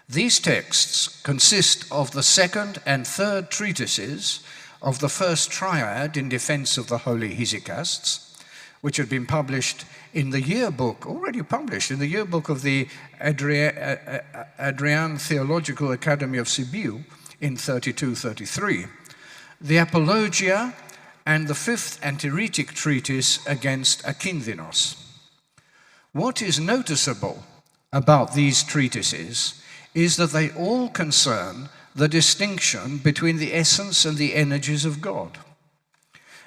These texts consist of the second and third treatises of the first triad in defense of the holy hesychasts, which had been published in the yearbook, already published in the yearbook of the Adrian Theological Academy of Sibiu in 32-33, the Apologia, and the fifth antiheretic treatise against Akinthenos. What is noticeable about these treatises is that they all concern the distinction between the essence and the energies of God,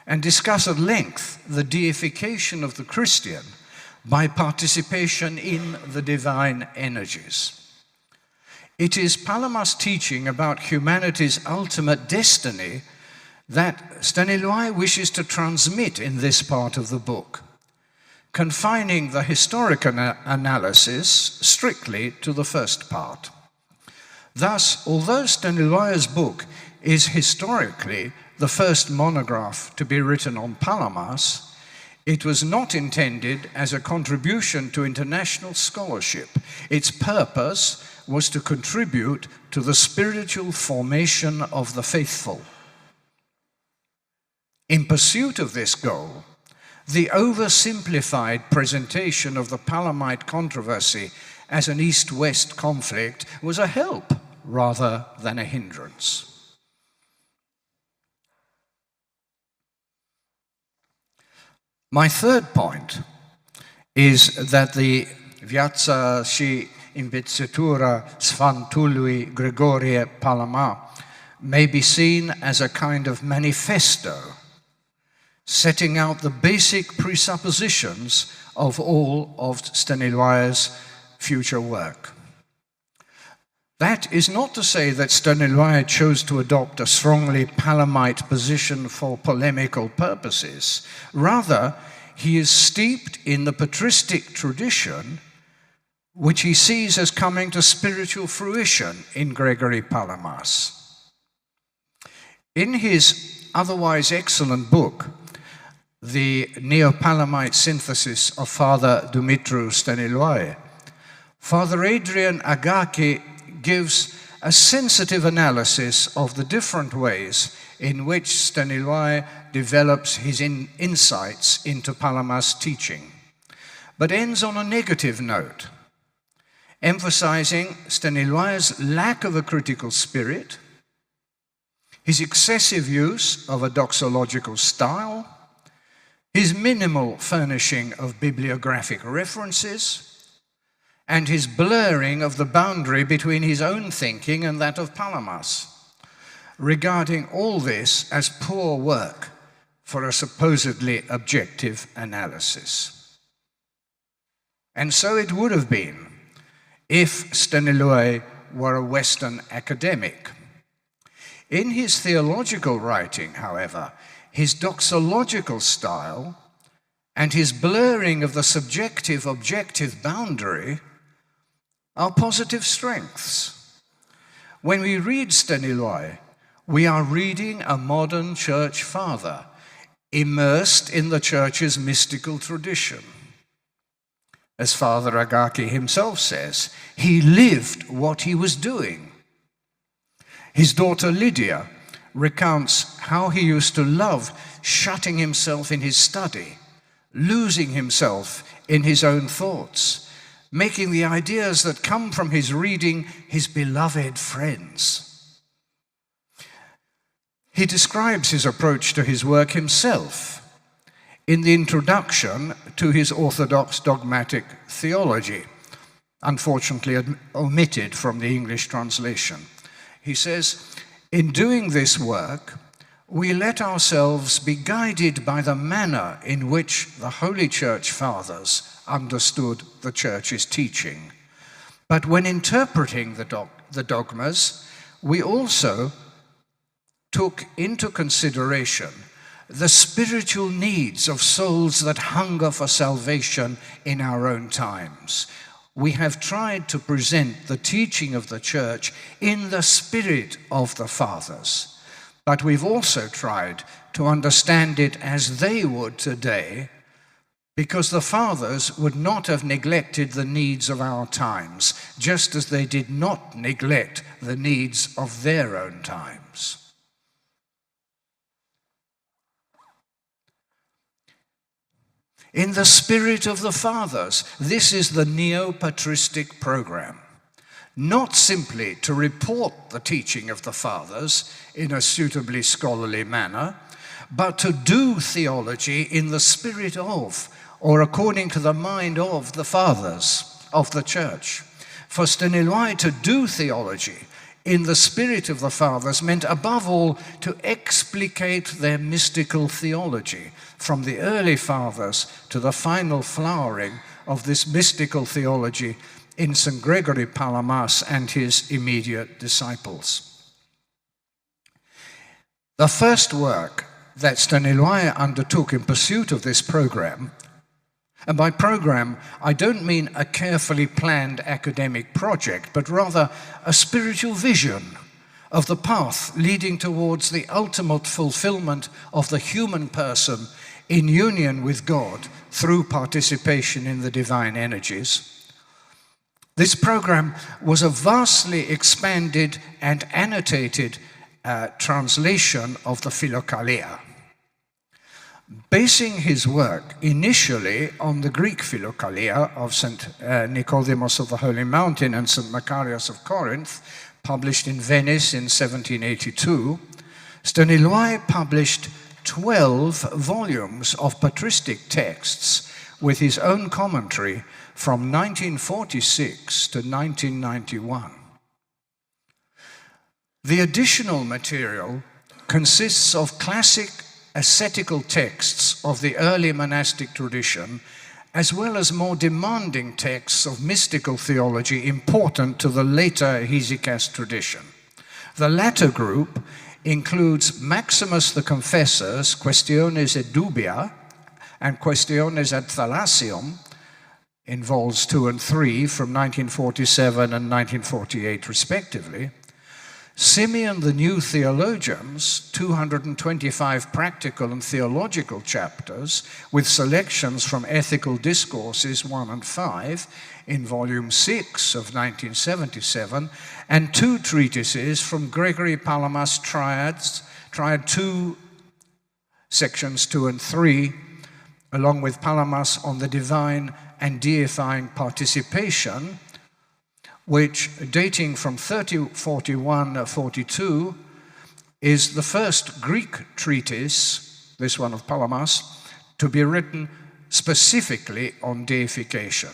and discuss at length the deification of the Christian by participation in the divine energies. It is Palamas' teaching about humanity's ultimate destiny that Stăniloae wishes to transmit in this part of the book, confining the historic analysis strictly to the first part. Thus, although Stăniloae's book is historically the first monograph to be written on Palamas, it was not intended as a contribution to international scholarship. Its purpose was to contribute to the spiritual formation of the faithful. In pursuit of this goal, the oversimplified presentation of the Palamite controversy as an East-West conflict was a help rather than a hindrance. My third point is that the Viața și îmbiețătura Sfântului Grigorie Palama may be seen as a kind of manifesto, setting out the basic presuppositions of all of Stăniloae's future work. That is not to say that Stăniloae chose to adopt a strongly Palamite position for polemical purposes. Rather, he is steeped in the patristic tradition which he sees as coming to spiritual fruition in Gregory Palamas. In his otherwise excellent book, The Neo-Palamite Synthesis of Father Dumitru Stăniloae, Father Adrian Agaki gives a sensitive analysis of the different ways in which Stăniloae develops his insights into Palamas' teaching, but ends on a negative note, emphasizing Stăniloae's lack of a critical spirit, his excessive use of a doxological style, his minimal furnishing of bibliographic references, and his blurring of the boundary between his own thinking and that of Palamas, regarding all this as poor work for a supposedly objective analysis. And so it would have been if Stăniloae were a Western academic. In his theological writing, however, his doxological style and his blurring of the subjective-objective boundary are positive strengths. When we read Stăniloae, we are reading a modern church father immersed in the church's mystical tradition. As Father Agaki himself says, he lived what he was doing. His daughter Lydia recounts how he used to love shutting himself in his study, losing himself in his own thoughts, making the ideas that come from his reading his beloved friends. He describes his approach to his work himself in the introduction to his Orthodox dogmatic theology, unfortunately omitted from the English translation. He says, "In doing this work, we let ourselves be guided by the manner in which the Holy Church Fathers understood the Church's teaching. But when interpreting the dogmas, we also took into consideration the spiritual needs of souls that hunger for salvation in our own times. We have tried to present the teaching of the Church in the spirit of the Fathers, but we've also tried to understand it as they would today, because the Fathers would not have neglected the needs of our times, just as they did not neglect the needs of their own times." In the spirit of the Fathers, this is the neo-patristic program. Not simply to report the teaching of the Fathers in a suitably scholarly manner, but to do theology in the spirit of, or according to the mind of, the Fathers of the Church. For Staniloae, to do theology in the spirit of the Fathers meant above all to explicate their mystical theology, from the early Fathers to the final flowering of this mystical theology in St. Gregory Palamas and his immediate disciples. The first work that Staniloae undertook in pursuit of this program, and by program I don't mean a carefully planned academic project, but rather a spiritual vision of the path leading towards the ultimate fulfillment of the human person in union with God through participation in the divine energies. This program was a vastly expanded and annotated translation of the Philokalia. Basing his work initially on the Greek Philokalia of St. Nicodemus of the Holy Mountain and St. Macarius of Corinth, published in Venice in 1782, Staniloae published 12 volumes of patristic texts with his own commentary from 1946 to 1991. The additional material consists of classic ascetical texts of the early monastic tradition, as well as more demanding texts of mystical theology important to the later hesychast tradition. The latter group includes Maximus the Confessor's Questiones et Dubia and Questiones ad Thalassium in vols 2 and 3 from 1947 and 1948 respectively, Simeon the New Theologian's 225 practical and theological chapters with selections from Ethical Discourses 1 and 5 in volume 6 of 1977, and 2 treatises from Gregory Palamas Triad 2, sections 2 and 3, along with Palamas on the divine and deifying participation, which, dating from 3041-42, is the first Greek treatise, this one of Palamas, to be written specifically on deification.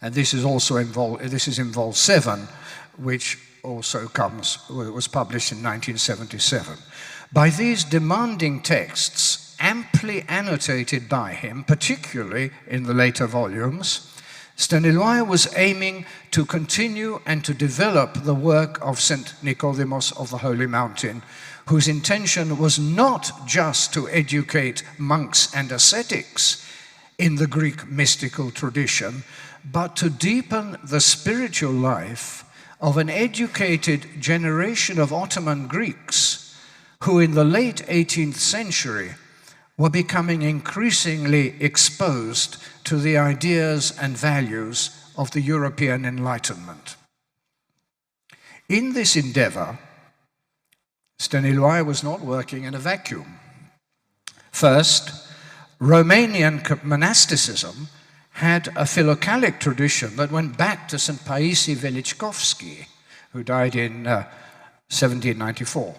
And this is also in Vol 7, which also was published in 1977. By these demanding texts, amply annotated by him, particularly in the later volumes, Staniloae was aiming to continue and to develop the work of St. Nicodemus of the Holy Mountain, whose intention was not just to educate monks and ascetics in the Greek mystical tradition, but to deepen the spiritual life of an educated generation of Ottoman Greeks who in the late 18th century were becoming increasingly exposed to the ideas and values of the European Enlightenment. In this endeavor, Stăniloae was not working in a vacuum. First, Romanian monasticism had a philocalic tradition that went back to St. Paisie Velichkovsky, who died in 1794.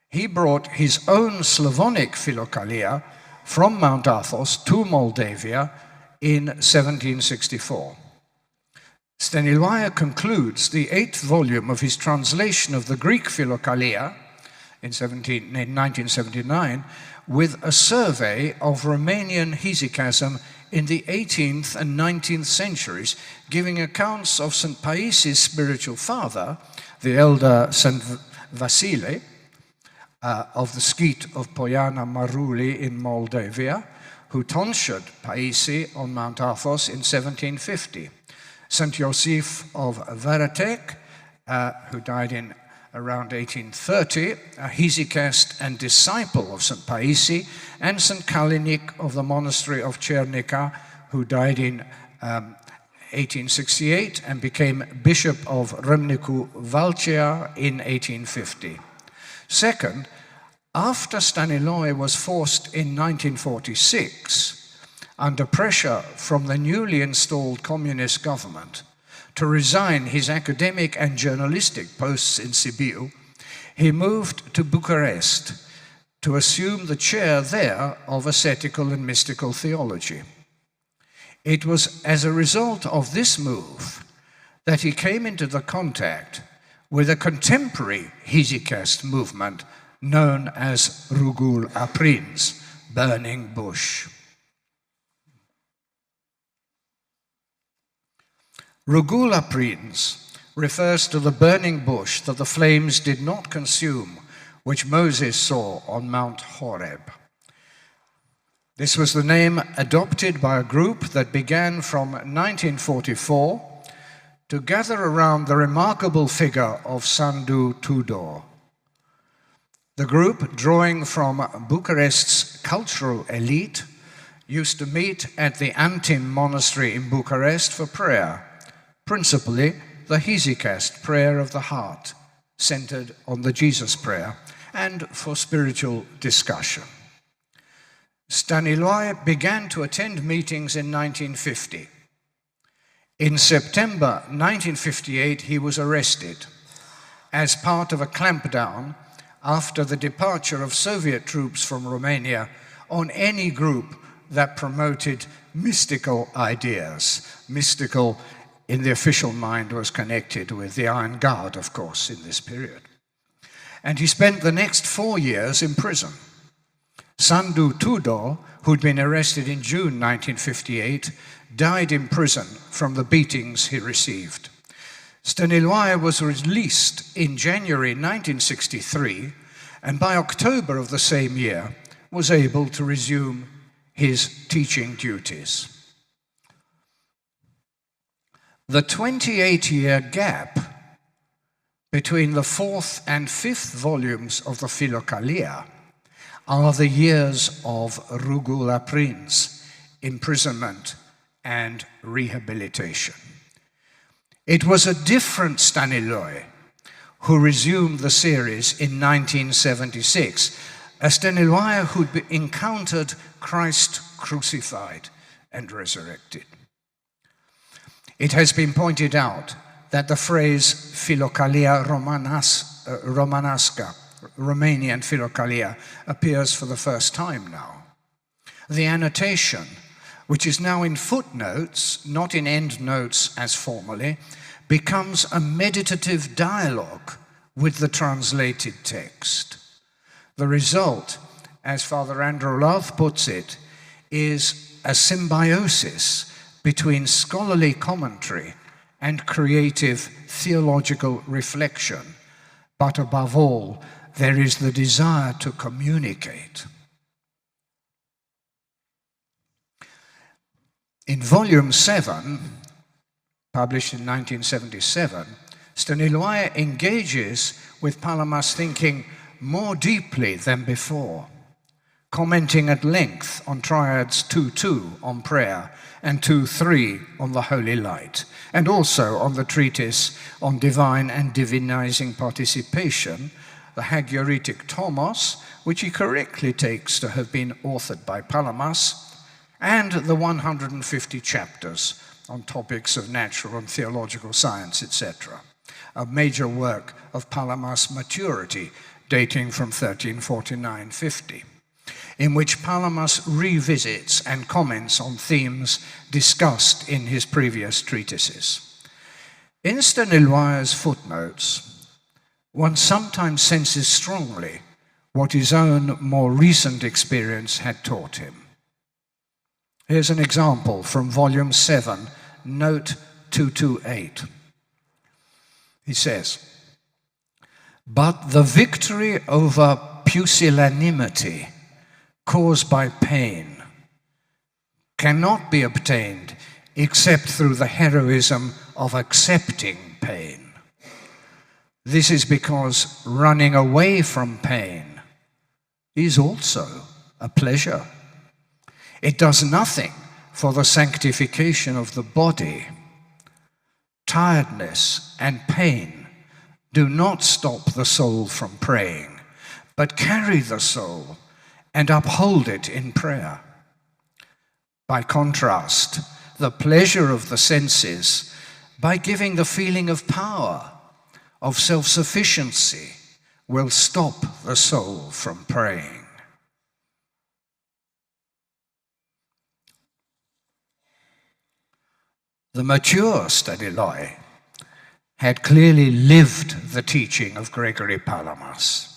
He brought his own Slavonic philokalia from Mount Athos to Moldavia in 1764. Stăniloae concludes the 8th volume of his translation of the Greek philokalia in 1979 with a survey of Romanian hesychasm in the 18th and 19th centuries, giving accounts of St. Paisie's spiritual father, the elder St. Vasile, of the Skit of Poiana Maruli in Moldavia, who tonsured Paisie on Mount Athos in 1750. St. Iosif of Varatec, who died in around 1830, a hesychast and disciple of St. Paisie, and St. Kalinic of the monastery of Cernica, who died in 1868 and became Bishop of Râmnicu Valcea in 1850. Second, after Stăniloae was forced in 1946, under pressure from the newly installed communist government, to resign his academic and journalistic posts in Sibiu, he moved to Bucharest to assume the chair there of ascetical and mystical theology. It was as a result of this move that he came into the contact with a contemporary hesychast movement known as Rugul Aprins, burning bush. Rugul Aprins refers to the burning bush that the flames did not consume, which Moses saw on Mount Horeb. This was the name adopted by a group that began from 1944 to gather around the remarkable figure of Sandu Tudor. The group, drawing from Bucharest's cultural elite, used to meet at the Antim monastery in Bucharest for prayer, principally the hesychast prayer of the heart, centered on the Jesus prayer, and for spiritual discussion. Stăniloae began to attend meetings in 1950. In September 1958, he was arrested as part of a clampdown after the departure of Soviet troops from Romania on any group that promoted mystical ideas. Mystical, in the official mind, was connected with the Iron Guard, of course, in this period. And he spent the next 4 years in prison. Sandu Tudor, who'd been arrested in June 1958, died in prison from the beatings he received. Stăniloae was released in January 1963, and by October of the same year was able to resume his teaching duties. The 28-year gap between the 4th and 5th volumes of the Philokalia are the years of Rugul Aprins' imprisonment and rehabilitation. It was a different Stăniloae who resumed the series in 1976, a Stăniloae who'd encountered Christ crucified and resurrected. It has been pointed out that the phrase Philokalia Romanasca, Romanian Philokalia, appears for the first time now. The annotation, which is now in footnotes, not in endnotes as formerly, becomes a meditative dialogue with the translated text. The result, as Father Andrew Louth puts it, is a symbiosis between scholarly commentary and creative theological reflection. But above all, there is the desire to communicate. In Volume 7, published in 1977, Stăniloae engages with Palamas thinking more deeply than before, commenting at length on Triads 2.2 on prayer and 2.3 on the Holy Light, and also on the treatise on divine and divinizing participation the Hagioritic Tomos, which he correctly takes to have been authored by Palamas, and the 150 chapters on topics of natural and theological science, etc., a major work of Palamas' maturity dating from 1349-50, in which Palamas revisits and comments on themes discussed in his previous treatises. In Staniloae's footnotes, one sometimes senses strongly what his own more recent experience had taught him. Here's an example from Volume 7, Note 228. He says, "But the victory over pusillanimity caused by pain cannot be obtained except through the heroism of accepting pain. This is because running away from pain is also a pleasure. It does nothing for the sanctification of the body. Tiredness and pain do not stop the soul from praying, but carry the soul and uphold it in prayer. By contrast, the pleasure of the senses, by giving the feeling of power, of self-sufficiency, will stop the soul from praying." The mature Staniloae had clearly lived the teaching of Gregory Palamas.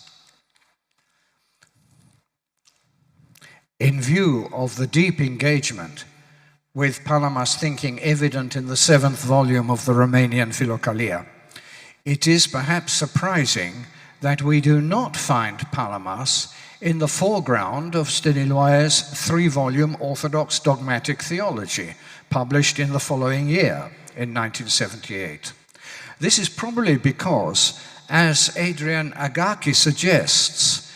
In view of the deep engagement with Palamas' thinking evident in the 7th volume of the Romanian Philokalia, it is perhaps surprising that we do not find Palamas in the foreground of Staniloae's 3-volume Orthodox Dogmatic Theology, published in the following year, in 1978. This is probably because, as Adrian Agaki suggests,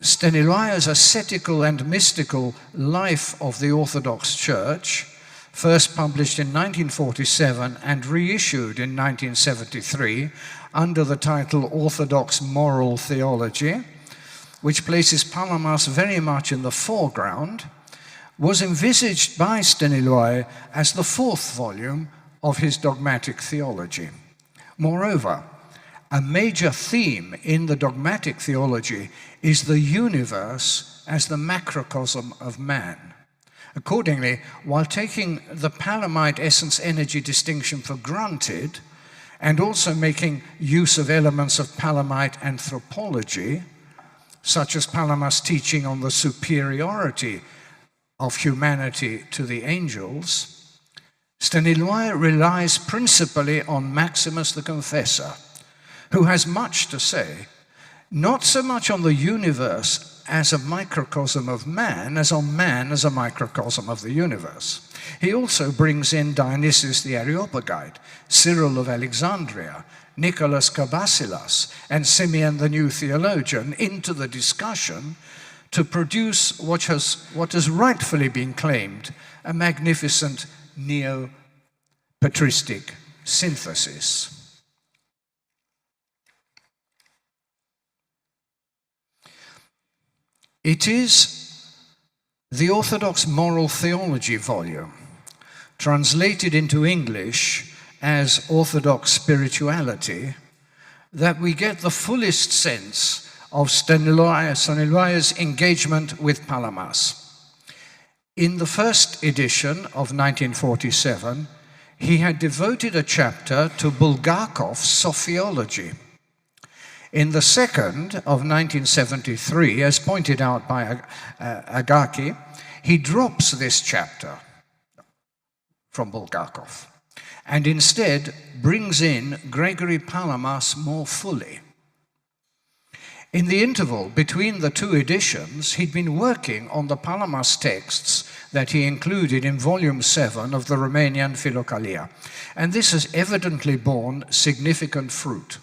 Staniloae's ascetical and mystical Life of the Orthodox Church, first published in 1947 and reissued in 1973 under the title Orthodox Moral Theology, which places Palamas very much in the foreground, was envisaged by Staniloae as the 4th volume of his dogmatic theology. Moreover, a major theme in the dogmatic theology is the universe as the macrocosm of man. Accordingly, while taking the Palamite essence-energy distinction for granted, and also making use of elements of Palamite anthropology, such as Palamas' teaching on the superiority of humanity to the angels, Staniloae relies principally on Maximus the Confessor, who has much to say, not so much on the universe as a microcosm of man as a microcosm of the universe. He also brings in Dionysius the Areopagite, Cyril of Alexandria, Nicholas Kabasilas, and Simeon the New Theologian into the discussion to produce what has rightfully been claimed a magnificent neo-patristic synthesis. It is the Orthodox Moral Theology volume, translated into English as Orthodox Spirituality, that we get the fullest sense of Staniloae's engagement with Palamas. In the first edition of 1947, he had devoted a chapter to Bulgakov's Sophiology. In the second of 1973, as pointed out by Agaki, he drops this chapter from Bulgakov and instead brings in Gregory Palamas more fully. In the interval between the two editions, he'd been working on the Palamas texts that he included in Volume 7 of the Romanian Philokalia, and this has evidently borne significant fruit.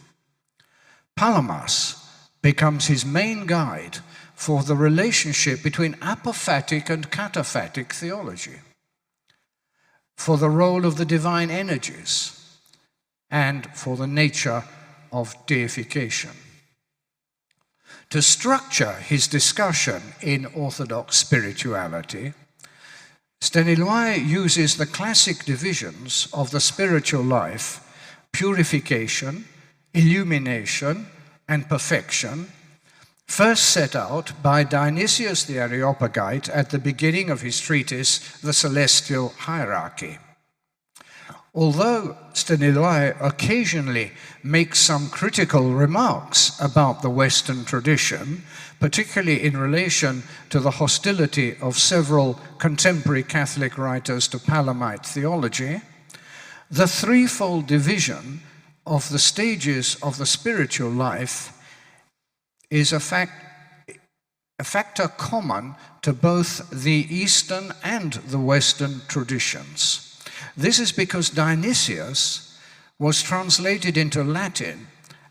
Palamas becomes his main guide for the relationship between apophatic and cataphatic theology, for the role of the divine energies, and for the nature of deification. To structure his discussion in Orthodox spirituality, Stăniloae uses the classic divisions of the spiritual life: purification, illumination, and perfection, first set out by Dionysius the Areopagite at the beginning of his treatise, The Celestial Hierarchy. Although Stăniloae occasionally makes some critical remarks about the Western tradition, particularly in relation to the hostility of several contemporary Catholic writers to Palamite theology, the threefold division of the stages of the spiritual life is a factor common to both the Eastern and the Western traditions. This is because Dionysius was translated into Latin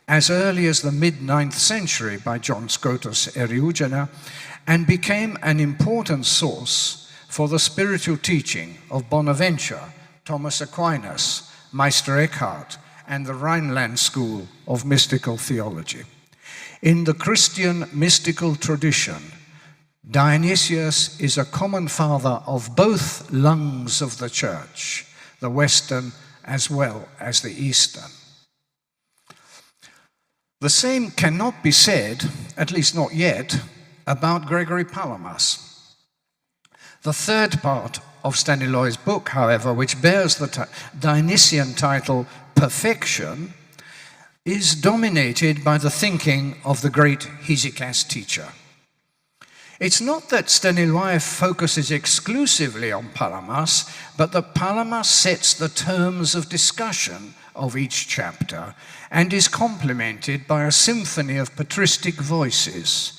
as early as the mid-9th century by John Scotus Eriugena and became an important source for the spiritual teaching of Bonaventure, Thomas Aquinas, Meister Eckhart, and the Rhineland school of mystical theology. In the Christian mystical tradition, Dionysius is a common father of both lungs of the Church, the Western as well as the Eastern. The same cannot be said, at least not yet, about Gregory Palamas. The third part of Stăniloae's book, however, which bears the Dionysian title Perfection, is dominated by the thinking of the great Hesychast teacher. It's not that Stăniloae focuses exclusively on Palamas, but that Palamas sets the terms of discussion of each chapter and is complemented by a symphony of patristic voices,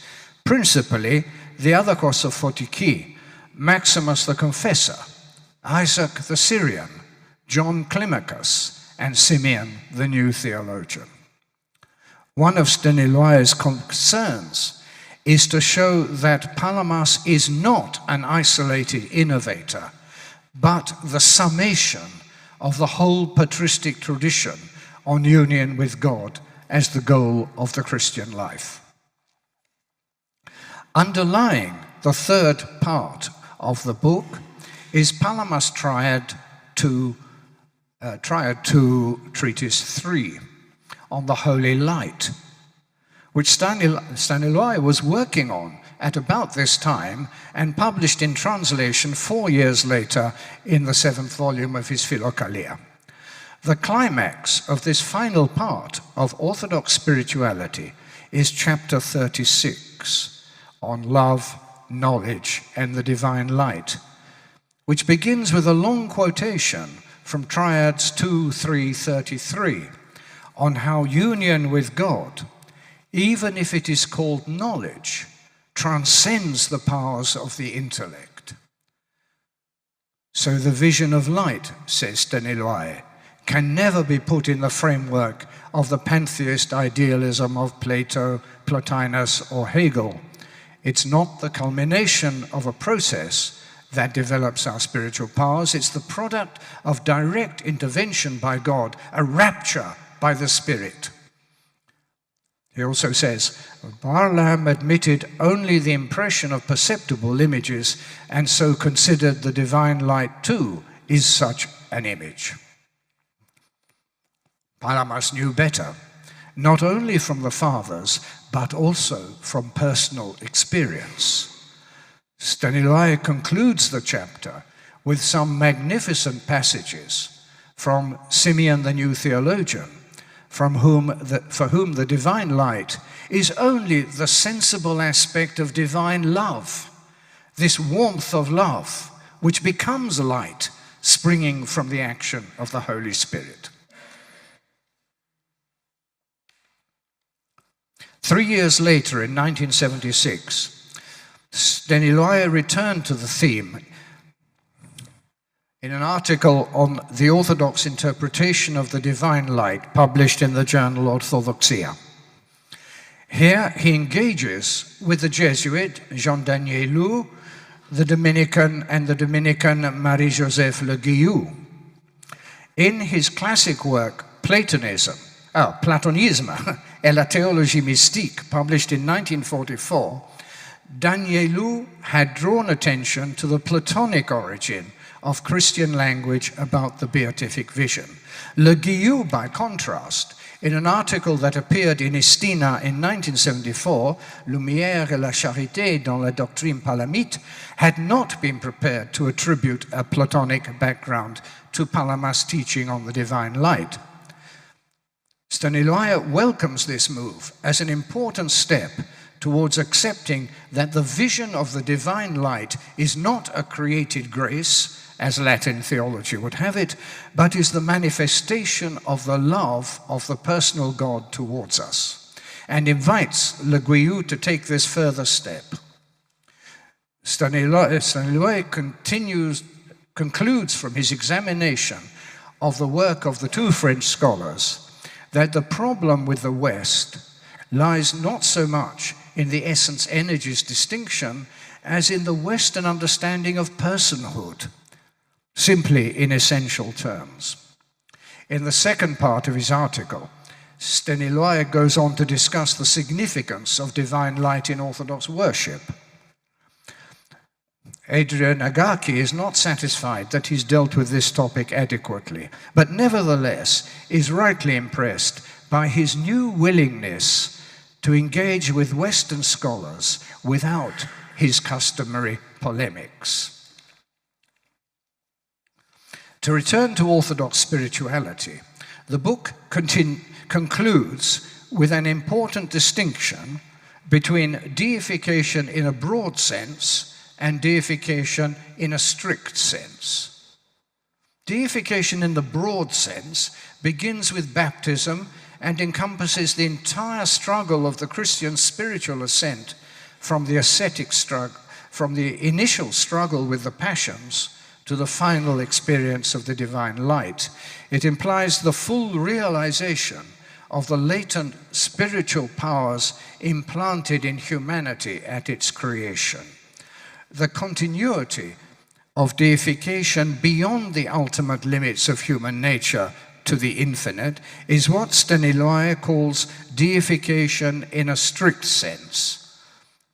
principally the Iadokos of Photiki, Maximus the Confessor, Isaac the Syrian, John Climacus, and Simeon the New Theologian. One of Stăniloae's concerns is to show that Palamas is not an isolated innovator, but the summation of the whole patristic tradition on union with God as the goal of the Christian life. Underlying the third part of the book is Palamas' Triad 2, Treatise 3, on the Holy Light, which Stăniloae was working on at about this time and published in translation 4 years later in the 7th volume of his Philokalia. The climax of this final part of Orthodox spirituality is chapter 36 on love, knowledge, and the divine light, which begins with a long quotation from Triads 2:3-33 on how union with God, even if it is called knowledge, transcends the powers of the intellect. So the vision of light, says Stăniloae, can never be put in the framework of the pantheist idealism of Plato, Plotinus, or Hegel. It's not the culmination of a process that develops our spiritual powers. It's the product of direct intervention by God, a rapture by the Spirit. He also says, Barlaam admitted only the impression of perceptible images and so considered the divine light too is such an image. Palamas knew better, not only from the fathers, but also from personal experience. Stăniloae concludes the chapter with some magnificent passages from Simeon the New Theologian, for whom the divine light is only the sensible aspect of divine love, this warmth of love which becomes light springing from the action of the Holy Spirit. 3 years later, in 1976, Stăniloae returned to the theme in an article on the Orthodox interpretation of the divine light published in the journal Orthodoxia. Here he engages with the Jesuit Jean Danielou, the Dominican Marie-Joseph Le Guillou. In his classic work, Platonism, Platonisme et la théologie mystique, published in 1944, Danielou had drawn attention to the Platonic origin of Christian language about the beatific vision. Le Guillou, by contrast, in an article that appeared in Estina in 1974, Lumière et la charité dans la doctrine palamite, had not been prepared to attribute a Platonic background to Palamas' teaching on the divine light. Staniloae welcomes this move as an important step towards accepting that the vision of the divine light is not a created grace, as Latin theology would have it, but is the manifestation of the love of the personal God towards us, and invites Le Guillou to take this further step. Staniloae concludes from his examination of the work of the two French scholars that the problem with the West lies not so much in the essence-energies distinction as in the Western understanding of personhood, simply in essential terms. In the second part of his article, Staniloae goes on to discuss the significance of divine light in Orthodox worship. Adrian Agaki is not satisfied that he's dealt with this topic adequately, but nevertheless is rightly impressed by his new willingness to engage with Western scholars without his customary polemics. To return to Orthodox spirituality, the book concludes with an important distinction between deification in a broad sense and deification in a strict sense. Deification in the broad sense begins with baptism and encompasses the entire struggle of the Christian spiritual ascent from the ascetic struggle, from the initial struggle with the passions to the final experience of the divine light. It implies the full realization of the latent spiritual powers implanted in humanity at its creation. The continuity of deification beyond the ultimate limits of human nature to the infinite is what Staniloae calls deification in a strict sense.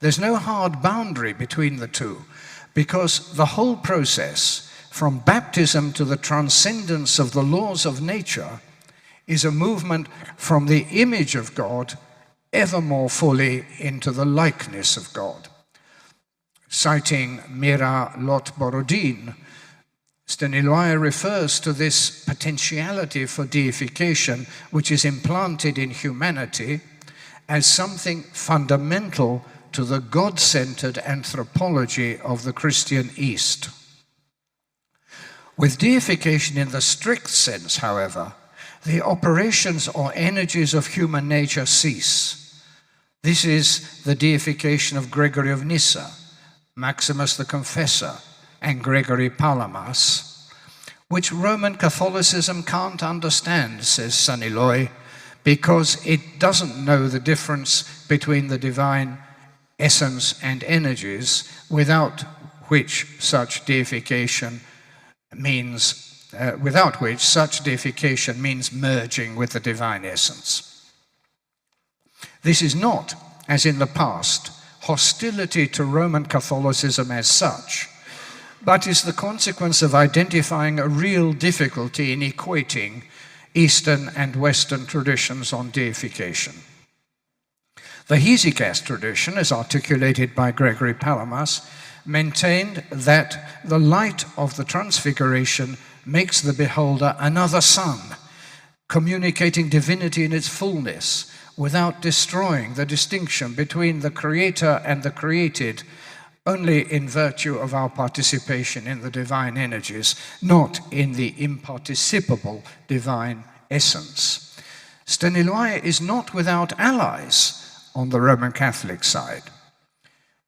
There's no hard boundary between the two, because the whole process, from baptism to the transcendence of the laws of nature, is a movement from the image of God ever more fully into the likeness of God. Citing Mira Lot-Borodin, Staniloae refers to this potentiality for deification which is implanted in humanity as something fundamental to the God-centered anthropology of the Christian East. With deification in the strict sense, however, the operations or energies of human nature cease. This is the deification of Gregory of Nyssa, Maximus the Confessor, and Gregory Palamas, which Roman Catholicism can't understand, says Staniloae, because it doesn't know the difference between the divine essence and energies, without which such deification means merging with the divine essence. This is not, as in the past, hostility to Roman Catholicism as such, but is the consequence of identifying a real difficulty in equating Eastern and Western traditions on deification. The Hesychast tradition, as articulated by Gregory Palamas, maintained that the light of the Transfiguration makes the beholder another sun, communicating divinity in its fullness without destroying the distinction between the creator and the created, only in virtue of our participation in the divine energies, not in the imparticipable divine essence. Staniloae is not without allies on the Roman Catholic side.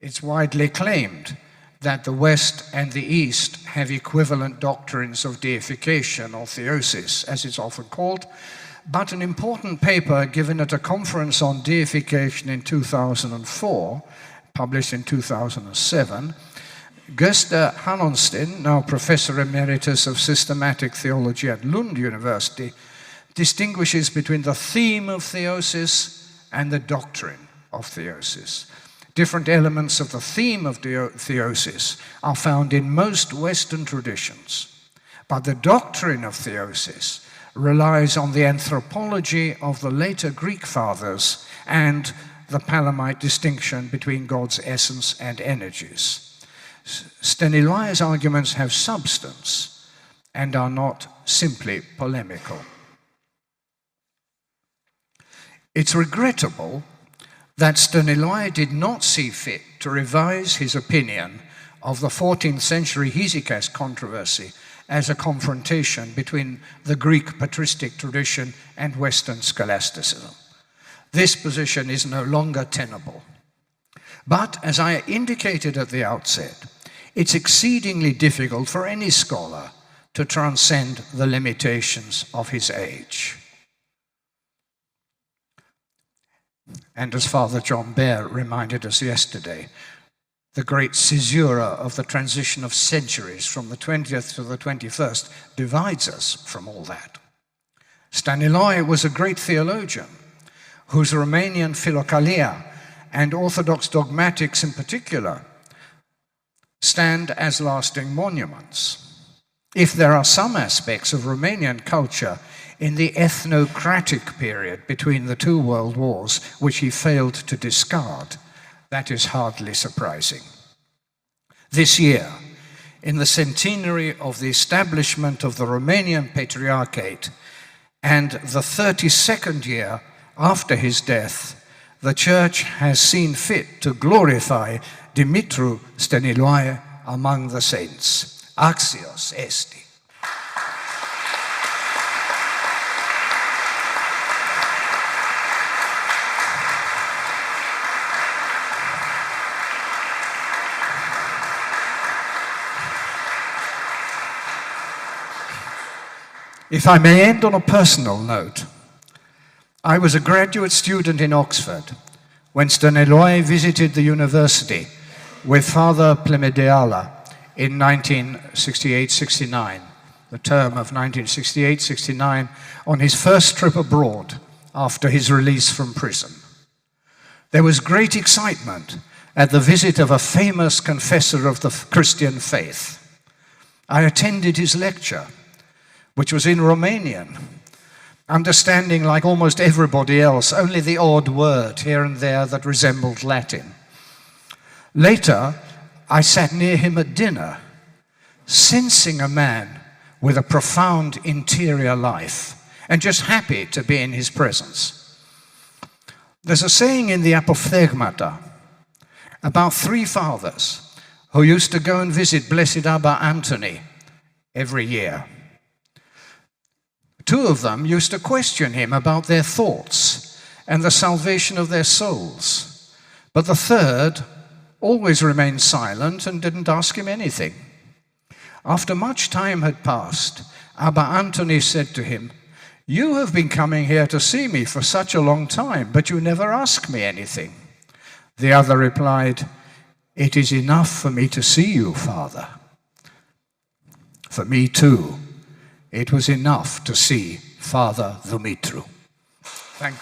It's widely claimed that the West and the East have equivalent doctrines of deification, or theosis, as it's often called, but an important paper given at a conference on deification in 2004, published in 2007, Gösta Hannonsten, now Professor Emeritus of Systematic Theology at Lund University, distinguishes between the theme of theosis and the doctrine of theosis. Different elements of the theme of theosis are found in most Western traditions, but the doctrine of theosis relies on the anthropology of the later Greek fathers and the Palamite distinction between God's essence and energies. Staniloai's arguments have substance and are not simply polemical. It's regrettable that Staniloai did not see fit to revise his opinion of the 14th century Hesychast controversy as a confrontation between the Greek patristic tradition and Western scholasticism. This position is no longer tenable. But, as I indicated at the outset, it's exceedingly difficult for any scholar to transcend the limitations of his age. And as Father John Bear reminded us yesterday, the great caesura of the transition of centuries from the 20th to the 21st divides us from all that. Staniloai was a great theologian whose Romanian Philokalia and Orthodox dogmatics in particular stand as lasting monuments. If there are some aspects of Romanian culture in the ethnocratic period between the two world wars which he failed to discard, that is hardly surprising. This year, in the centenary of the establishment of the Romanian Patriarchate and the 32nd year after his death, the Church has seen fit to glorify Dumitru Staniloai among the saints. Axios esti. If I may end on a personal note, I was a graduate student in Oxford when Staniloai visited the university with Father Plemedeala in 1968-69, the term of 1968-69, on his first trip abroad after his release from prison. There was great excitement at the visit of a famous confessor of the Christian faith. I attended his lecture, which was in Romanian, understanding, like almost everybody else, only the odd word here and there that resembled Latin. Later, I sat near him at dinner, sensing a man with a profound interior life and just happy to be in his presence. There's a saying in the Apophthegmata about 3 fathers who used to go and visit Blessed Abba Anthony every year. 2 of them used to question him about their thoughts and the salvation of their souls. But the 3rd always remained silent and didn't ask him anything. After much time had passed, Abba Anthony said to him, "You have been coming here to see me for such a long time, but you never ask me anything." The other replied, "It is enough for me to see you, Father." For me too, it was enough to see Father Dumitru. Thank you.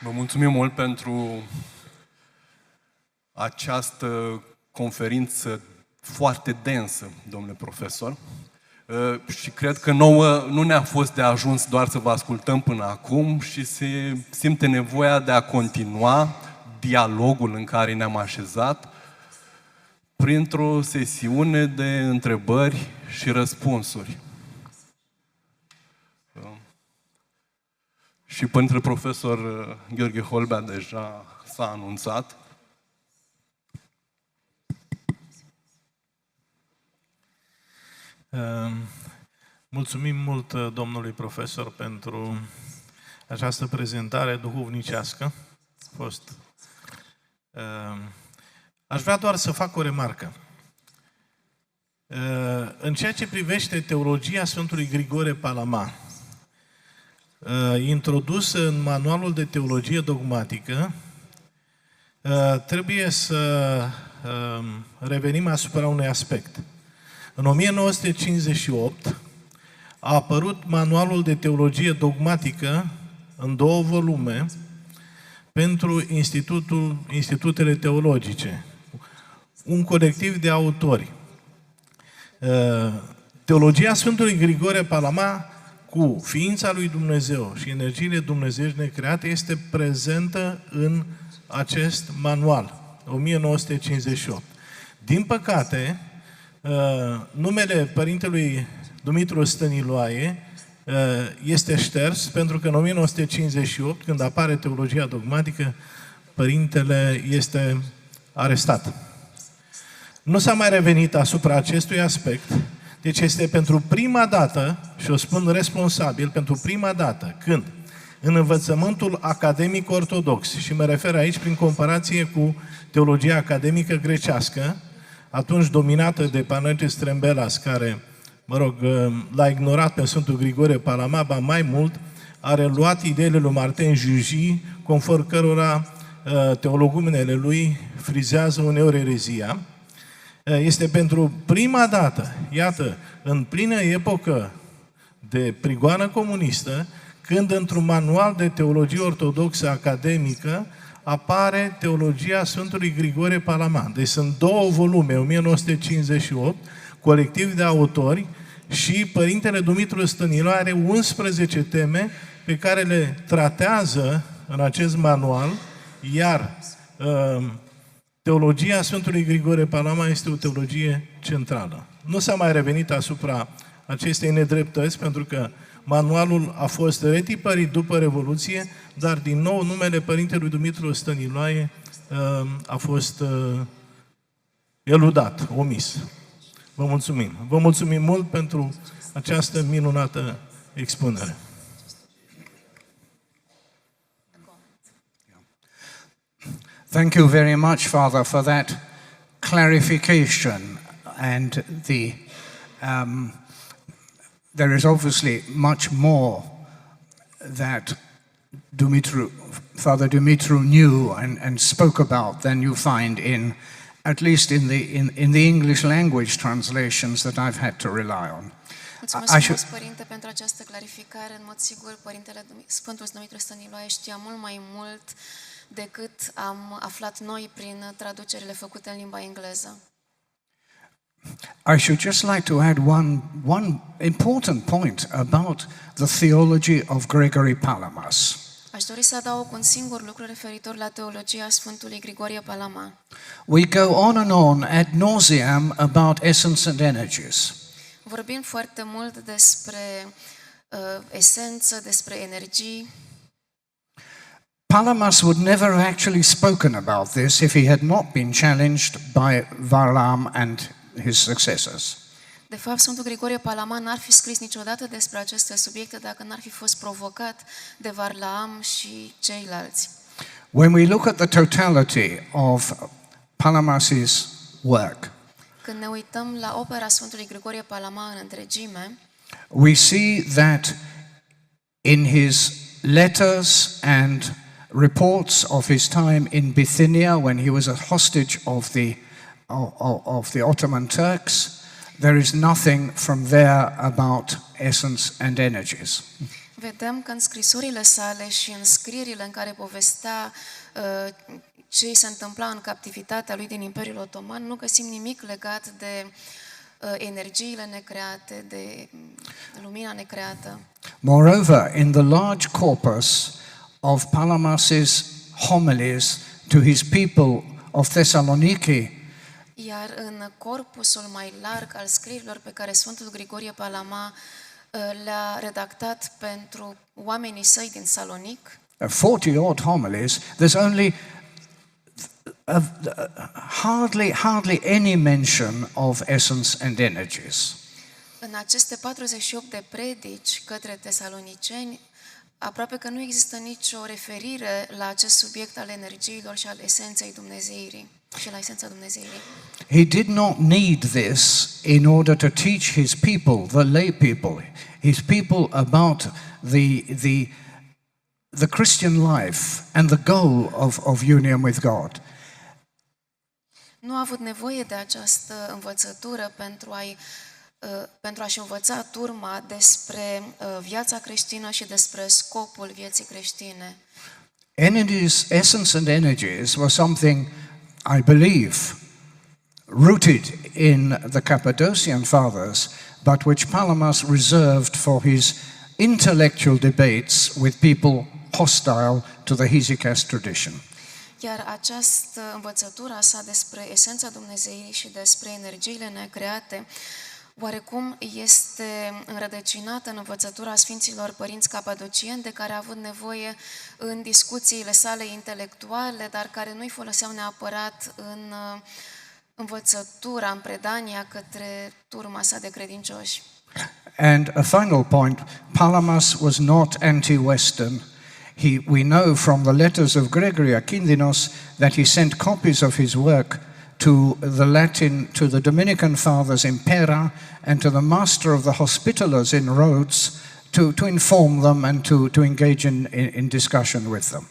Vă mulțumim mult pentru această conferință foarte densă, domnule profesor. Și cred că nouă nu ne-a fost de ajuns doar să vă ascultăm până acum și se simte nevoia de a continua dialogul în care ne-am așezat printr-o sesiune de întrebări și răspunsuri. Și pentru profesor Gheorghe Holbea deja s-a anunțat. Mulțumim mult domnului profesor pentru această prezentare duhovnicească. A fost Aș vrea doar să fac o remarcă. În ceea ce privește teologia Sfântului Grigore Palama, introdusă în manualul de teologie dogmatică, trebuie să revenim asupra unui aspect. În 1958 a apărut manualul de teologie dogmatică în 2 volume pentru institutele teologice, un colectiv de autori. Teologia Sfântului Grigore Palama cu ființa lui Dumnezeu și energiile dumnezeiești necreate este prezentă în acest manual, 1958. Din păcate, numele părintelui Dumitru Stăniloae este șters pentru că în 1958, când apare teologia dogmatică, părintele este arestat. Nu s-a mai revenit asupra acestui aspect, deci este pentru prima dată, și o spun responsabil, pentru prima dată, când în învățământul academic ortodox, și mă refer aici prin comparație cu teologia academică grecească, atunci dominată de Panagios Trembelas, care, l-a ignorat pe Sfântul Grigore Palama, ba mai mult, a reluat ideile lui Martin Jugy, conform cărora teologumenele lui frizează uneori erezia. Este pentru prima dată, iată, în plină epocă de prigoană comunistă, când într-un manual de teologie ortodoxă academică apare teologia Sfântului Grigore Palama. Deci sunt 2 volume, 1958, colectiv de autori, și părintele Dumitru Stăniloae are 11 teme pe care le tratează în acest manual, iar teologia Sfântului Grigore Palama este o teologie centrală. Nu s-a mai revenit asupra acestei nedreptăți, pentru că manualul a fost retipărit după Revoluție, dar din nou numele părintelui Dumitru Stăniloae a fost eludat, omis. Vă mulțumim. Vă mulțumim mult pentru această minunată expunere. Thank you very much, Father, for that clarification. And there is obviously much more that Father Dumitru knew and spoke about than you find in, at least in the English language translations that I've had to rely on. Mulțumesc frumos, Părinte, pentru această clarificare. În mod sigur, Părintele Sfântul Dumitru Stăniloae știa mult mai mult decât am aflat noi prin traducerile făcute în limba engleză. I should just like to add one important point about the theology of Gregory Palamas. Aș dori să adaug un singur lucru referitor la teologia Sfântului Grigorie Palama. We go on and on ad nauseam about essence and energies. Vorbim foarte mult despre esență, despre energii. Palamas would never have actually spoken about this if he had not been challenged by Varlam and his successors. De fapt, Sfântul Grigorie Palama n-ar fi scris niciodată despre aceste subiecte dacă n-ar fi fost provocat de Varlaam și ceilalți. When we look at the totality of Palamas's work, Când ne uităm la opera Sfântului Grigorie Palama în întregime, we see that in his letters and reports of his time in Bithynia, when he was a hostage of the Ottoman Turks, there is nothing from there about essence and energies. vedem că în scrisurile sale și în scrierile în care povestea ce îi se întâmpla în captivitatea lui din Imperiul Otoman, nu găsim nimic legat de energiile necreate, de lumina necreată. Moreover, in the large corpus of Palamas's homilies to his people of Thessaloniki, Iar în corpusul mai larg al scrierilor pe care Sfântul Grigorie Palama le-a redactat pentru oamenii săi din Salonic, 40-odd homilies, there's only hardly any mention of essence and energies. în aceste 48 de predici către tesaloniceni, aproape că nu există nicio referire la acest subiect al energiilor și al esenței dumnezeirii. și la esența Dumnezeirii. He did not need this in order to teach his people, the lay people, his people about the Christian life and the goal of union with God. Nu a avut nevoie de această învățătură pentru a-și învăța turma despre viața creștină și despre scopul vieții creștine. Energy's essence and energies were something, I believe, rooted in the Cappadocian Fathers, but which Palamas reserved for his intellectual debates with people hostile to the Hesychast tradition. Iar această învățătură a sa despre esența Dumnezeirii și despre energiile necreate, oarecum este înrădăcinată în învățătura Sfinților Părinți Capadocieni, de care a avut nevoie în discuțiile sale intelectuale, dar care nu-i foloseau neapărat în învățătura, în predania către turma sa de credincioși. And a final point, Palamas was not anti-Western. We know from the letters of Gregory Akindinos that he sent copies of his work to the Dominican fathers in Pera and to the master of the Hospitallers in Rhodes to inform them and to engage in discussion with them.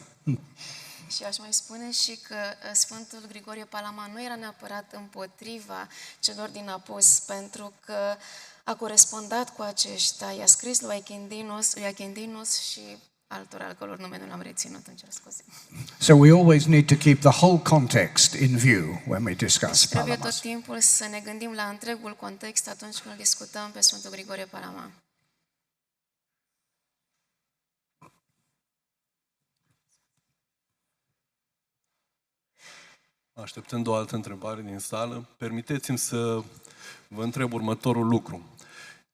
Și aș mai spune și că Sfântul Grigorie Palama nu era neapărat împotriva celor din Apus, pentru că a corespondat cu aceștia, i-a scris lui Akindinos și altora al căror nume nu l-am reținut, îmi cer scuze. So we always need to keep the whole context in view when we discuss Deci trebuie Palamas. tot timpul să ne gândim la întregul context atunci când discutăm pe Sfântul Grigorie Palama. Așteptând o altă întrebare din sală, permiteți-mi să vă întreb următorul lucru.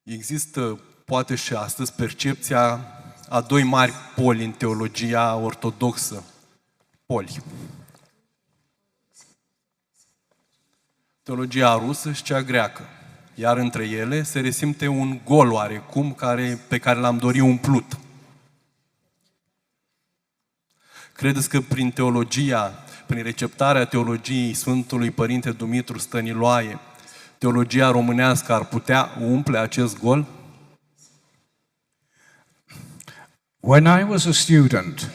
Există, poate și astăzi, percepția a doi mari poli în teologia ortodoxă. Poli. Teologia rusă și cea greacă. Iar între ele se resimte un gol oarecum pe care l-am dorit umplut. Credeți că prin receptarea teologiei Sfântului Părinte Dumitru Stăniloae, teologia românească ar putea umple acest gol? When I was a student,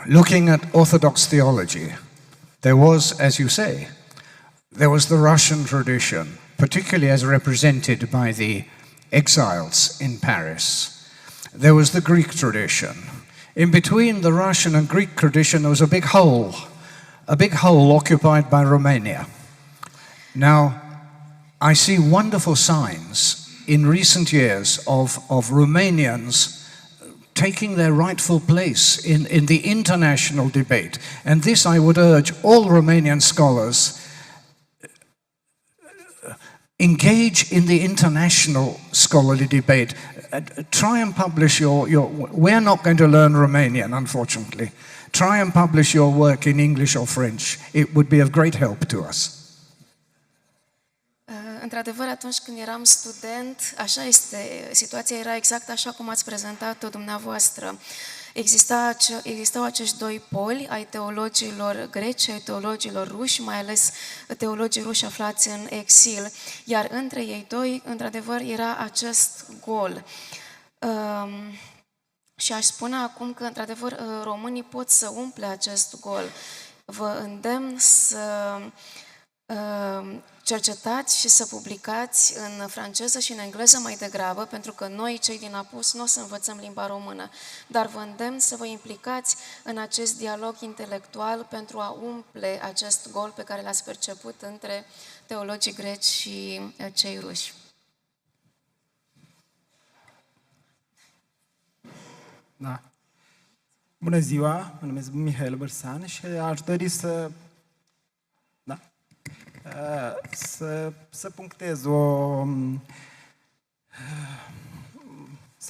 looking at Orthodox theology, there was, as you say, there was the Russian tradition, particularly as represented by the exiles in Paris. There was the Greek tradition. In between the Russian and Greek tradition, there was a big hole occupied by Romania. Now, I see wonderful signs in recent years of Romanians taking their rightful place in the international debate. And this I would urge all Romanian scholars, engage in the international scholarly debate. Try and publish we're not going to learn Romanian, unfortunately. Try and publish your work in English or French. It would be of great help to us. Într-adevăr, atunci când eram student, așa este, situația era exact așa cum ați prezentat-o dumneavoastră. Existau acești doi poli ai teologilor greci, ai teologilor ruși, mai ales teologii ruși aflați în exil, iar între ei doi, într-adevăr, era acest gol. Și aș spune acum că, într-adevăr, românii pot să umple acest gol. Vă îndemn să cercetați și să publicați în franceză și în engleză mai degrabă, pentru că noi, cei din Apus, nu o să învățăm limba română, dar vă îndemn să vă implicați în acest dialog intelectual pentru a umple acest gol pe care l-ați perceput între teologii greci și cei ruși. Da. Bună ziua, mă numesc Mihail Bărsan și aș dori să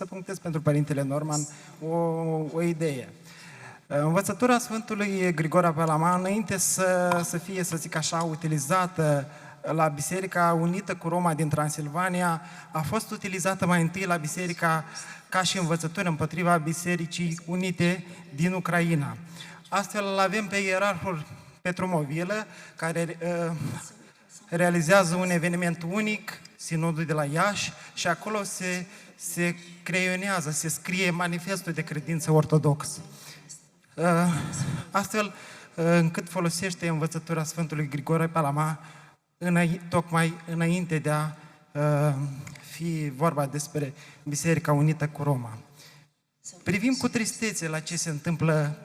punctez pentru Părintele Norman o idee. Învățătura Sfântului Grigore Palama, înainte să fie, să zic așa, utilizată la Biserica Unită cu Roma din Transilvania, a fost utilizată mai întâi la Biserica ca și învățătură împotriva Bisericii Unite din Ucraina. Astfel îl avem pe ierarhul Petru Movilă, care realizează un eveniment unic, Sinodul de la Iași, și acolo se creionează, se scrie manifestul de credință ortodox. Astfel încât folosește învățătura Sfântului Grigore Palama tocmai înainte de a fi vorba despre Biserica Unită cu Roma. Privim cu tristețe la ce se întâmplă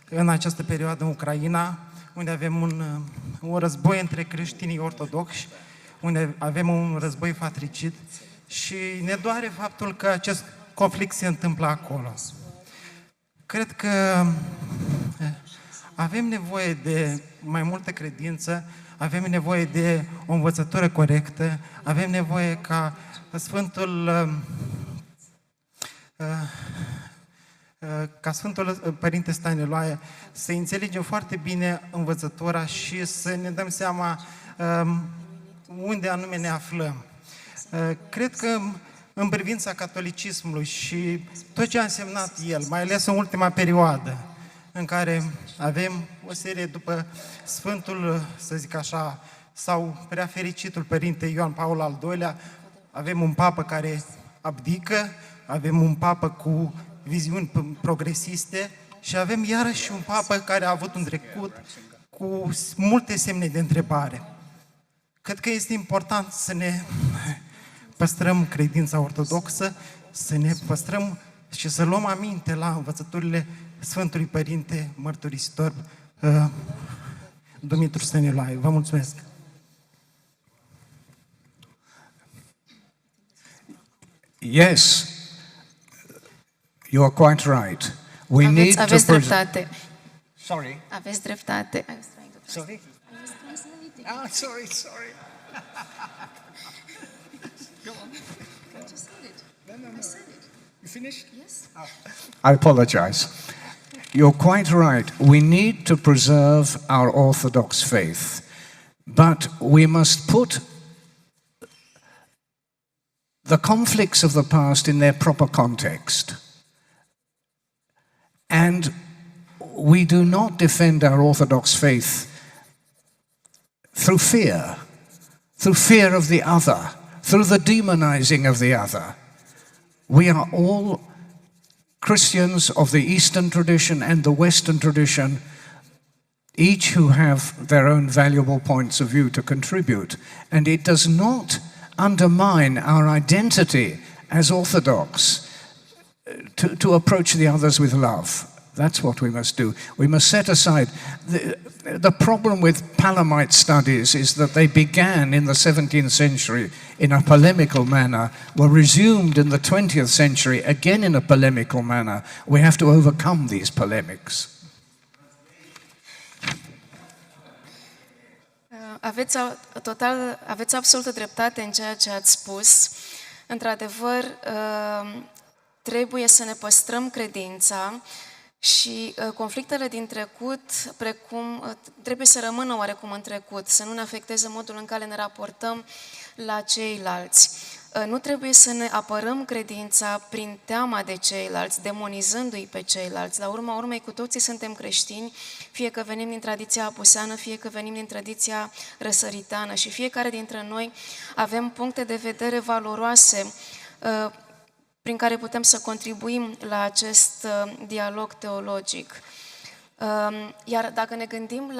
în această perioadă în Ucraina, unde avem un război între creștinii ortodoxi, unde avem un război fratricid și ne doare faptul că acest conflict se întâmplă acolo. Cred că avem nevoie de mai multă credință, avem nevoie de o învățătură corectă, avem nevoie ca Sfântul Părinte Staniloae să înțelegem foarte bine învățătura și să ne dăm seama unde anume ne aflăm. Cred că în privința catolicismului și tot ce a însemnat el, mai ales în ultima perioadă, în care avem o serie după Sfântul, să zic așa, sau preafericitul Părinte Ioan Paul al II-lea, avem un papă care abdică, avem un papă cu viziuni progresiste și avem iarăși un papă care a avut un trecut cu multe semne de întrebare. Cred că este important să ne păstrăm credința ortodoxă, să ne păstrăm și să luăm aminte la învățăturile Sfântului Părinte Mărturisitor Dumitru Stăniloae. Vă mulțumesc! Yes, you are quite right. We need Aveți to dreptate. Sorry. Aveți dreptate. Sorry. Ah, sorry. Go on. You finished? Yes. I apologize. You're quite right. We need to preserve our Orthodox faith, but we must put the conflicts of the past in their proper context. And we do not defend our Orthodox faith through fear of the other, through the demonizing of the other. We are all Christians of the Eastern tradition and the Western tradition, each who have their own valuable points of view to contribute. And it does not undermine our identity as Orthodox to approach the others with love. That's what we must do. We must set aside. The problem with Palamite studies is that they began in the 17th century in a polemical manner, were resumed in the 20th century again in a polemical manner. We have to overcome these polemics. Aveți absolută dreptate în ceea ce ați spus. Într-adevăr, trebuie să ne păstrăm credința și conflictele din trecut trebuie să rămână oarecum în trecut, să nu ne afecteze modul în care ne raportăm la ceilalți. Nu trebuie să ne apărăm credința prin teama de ceilalți, demonizându-i pe ceilalți. La urma urmei, cu toții suntem creștini, fie că venim din tradiția apuseană, fie că venim din tradiția răsăritană și fiecare dintre noi avem puncte de vedere valoroase prin care putem să contribuim la acest dialog teologic. Iar dacă ne gândim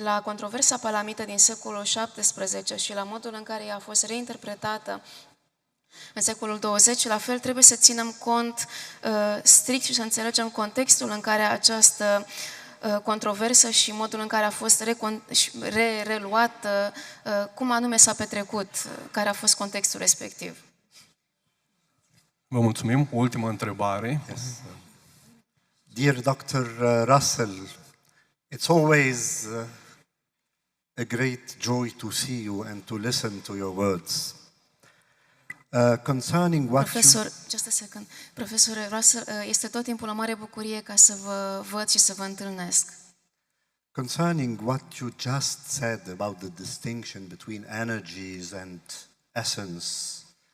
la controversa palamită din secolul XVII și la modul în care ea a fost reinterpretată în secolul 20, la fel trebuie să ținem cont strict și să înțelegem contextul în care această controversă și modul în care a fost reluată, cum anume s-a petrecut, care a fost contextul respectiv. Vă mulțumim. O ultimă întrebare. Yes. Dear Dr. Russell, it's always a great joy to see you and to listen to your words. Concerning what Just a second. Profesor Russell, este tot timpul o mare bucurie ca să vă văd și să vă întâlnesc. Concerning what you just said about the distinction between energies and essence,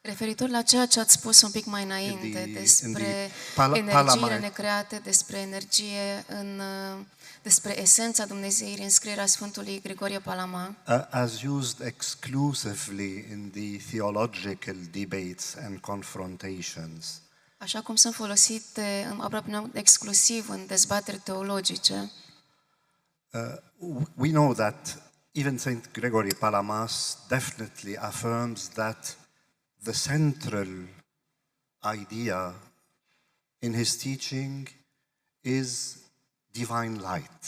Referitor la ceea ce ați spus un pic mai înainte in despre the energiile Palamite. necreate, despre energie, despre esența Dumnezeirii în scrierea Sfântului Grigorie Palama, As used exclusively in the theological debates and confrontations. așa cum sunt folosite aproape exclusiv în dezbateri teologice. We know that even Saint Gregory Palamas definitely affirms that the central idea in his teaching is divine light,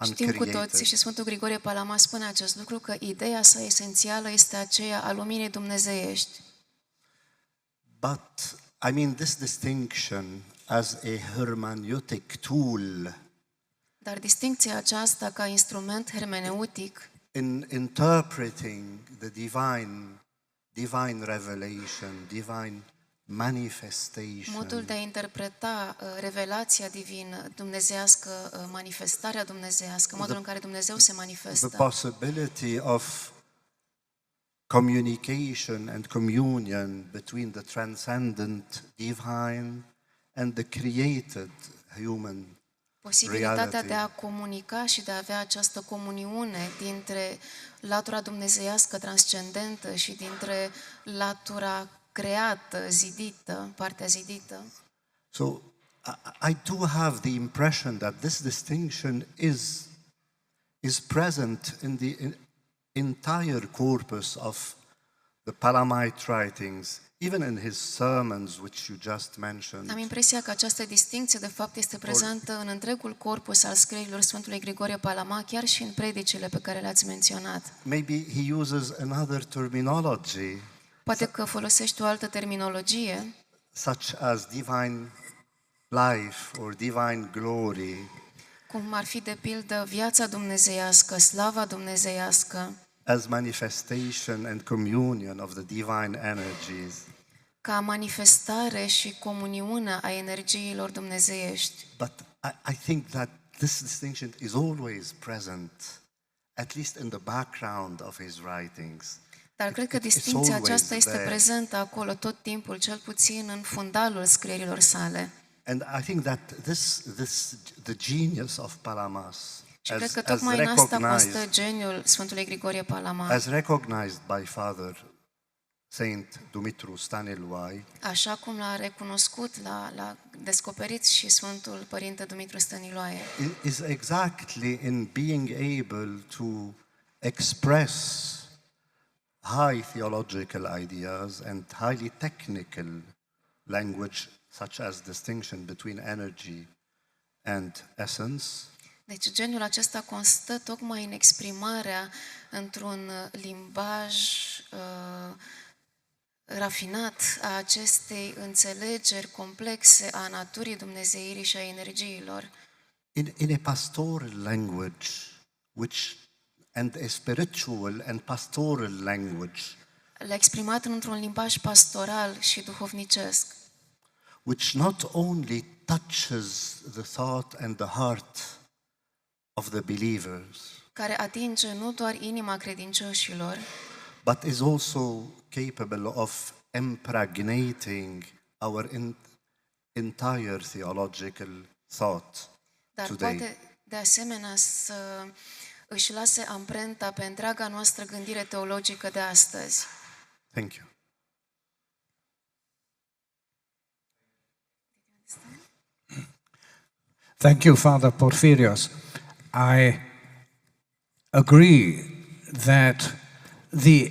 Știm cu toții uncreated. și Sfântul Grigorie Palama spune acest lucru, că ideea sa esențială este aceea a luminii dumnezeiești. But I mean this distinction as a hermeneutic tool Dar distincția aceasta ca instrument hermeneutic in interpreting the divine revelation, divine manifestation, modul de a interpreta revelația divină, dumnezeiască, manifestarea dumnezeiască, modul în care Dumnezeu se the manifestă, possibility of communication and communion between the transcendent divine and the created human posibilitatea reality. de a comunica și de a avea această comuniune dintre latura dumnezeiască transcendentă și dintre latura creată, zidită, partea zidită. So I do have the impression that this distinction is present in the entire corpus of the Palamite writings, even in his sermons, which you just mentioned. Am impresia că această distincție, de fapt, este prezentă în întregul corpus al scrierilor Sfântului Grigorie Palama, chiar și în predicile pe care le-ați menționat. Maybe he uses another terminology, Poate că folosești o altă terminologie, such as divine life or divine glory, cum ar fi, de pildă, viața dumnezeiască, slava dumnezeiască, as manifestation and communion of the divine energies. ca manifestare și comuniune a energiilor dumnezeiești. But I think that this distinction is always present, at least in the background of his writings. Dar cred că It's distincția always aceasta este there. prezentă acolo tot timpul, cel puțin în fundalul scrierilor sale. And I think that the genius of Palamas, Și cred că tocmai în asta constă geniul Sfântului Grigorie Palama. as recognized by Father Saint Dumitru Stăniloae, Așa cum l-a recunoscut, l-a descoperit și Sfântul Părinte Dumitru Stăniloae. is exactly in being able to express high theological ideas and highly technical language, such as distinction between energy and essence, Deci geniul acesta constă tocmai în exprimarea într-un limbaj rafinat a acestei înțelegeri complexe a naturii dumnezeirii și a energiilor, in a pastoral language, and a spiritual and pastoral language, l-a exprimat într-un limbaj pastoral și duhovnicesc, which not only touches the thought and the heart of the believers, care atinge nu doar inima credincioșilor, but is also capable of impregnating our entire theological thought dar today. poate de asemenea să își lase amprenta pe întreaga noastră gândire teologică de astăzi. Thank you. Thank you, Father Porphyrios. I agree that the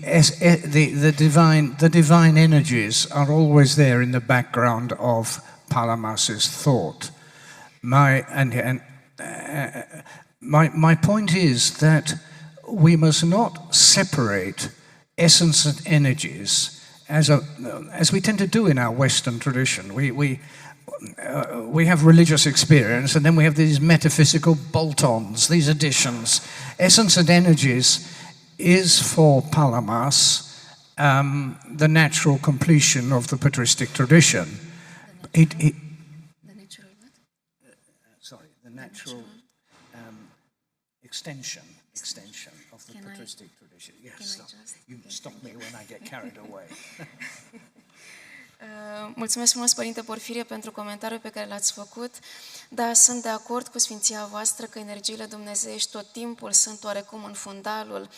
divine energies are always there in the background of Palamas's thought. My point is that we must not separate essence and energies as we tend to do in our Western tradition. We have religious experience and then we have these metaphysical bolt-ons, these additions. Essence and energies is for Palamas the natural completion of the patristic tradition. The natural extension of the patristic tradition. Yes, you stop me when I get carried away. Mulțumesc frumos, Părinte Porfirie, pentru comentariul pe care l-ați făcut. Da, sunt de acord cu Sfinția voastră că energiile dumnezeiești tot timpul sunt oarecum în fundalul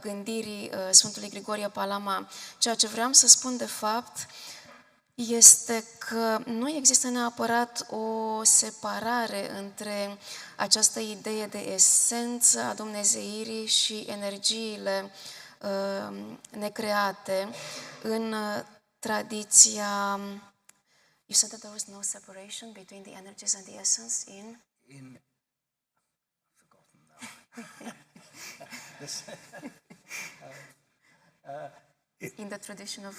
gândirii Sfântului Grigorie Palama. Ceea ce vreau să spun de fapt este că nu există neapărat o separare între această idee de esență a dumnezeirii și energiile necreate în tradiția. You said that there was no separation between the energies and the essence in I've forgotten now. in the tradition of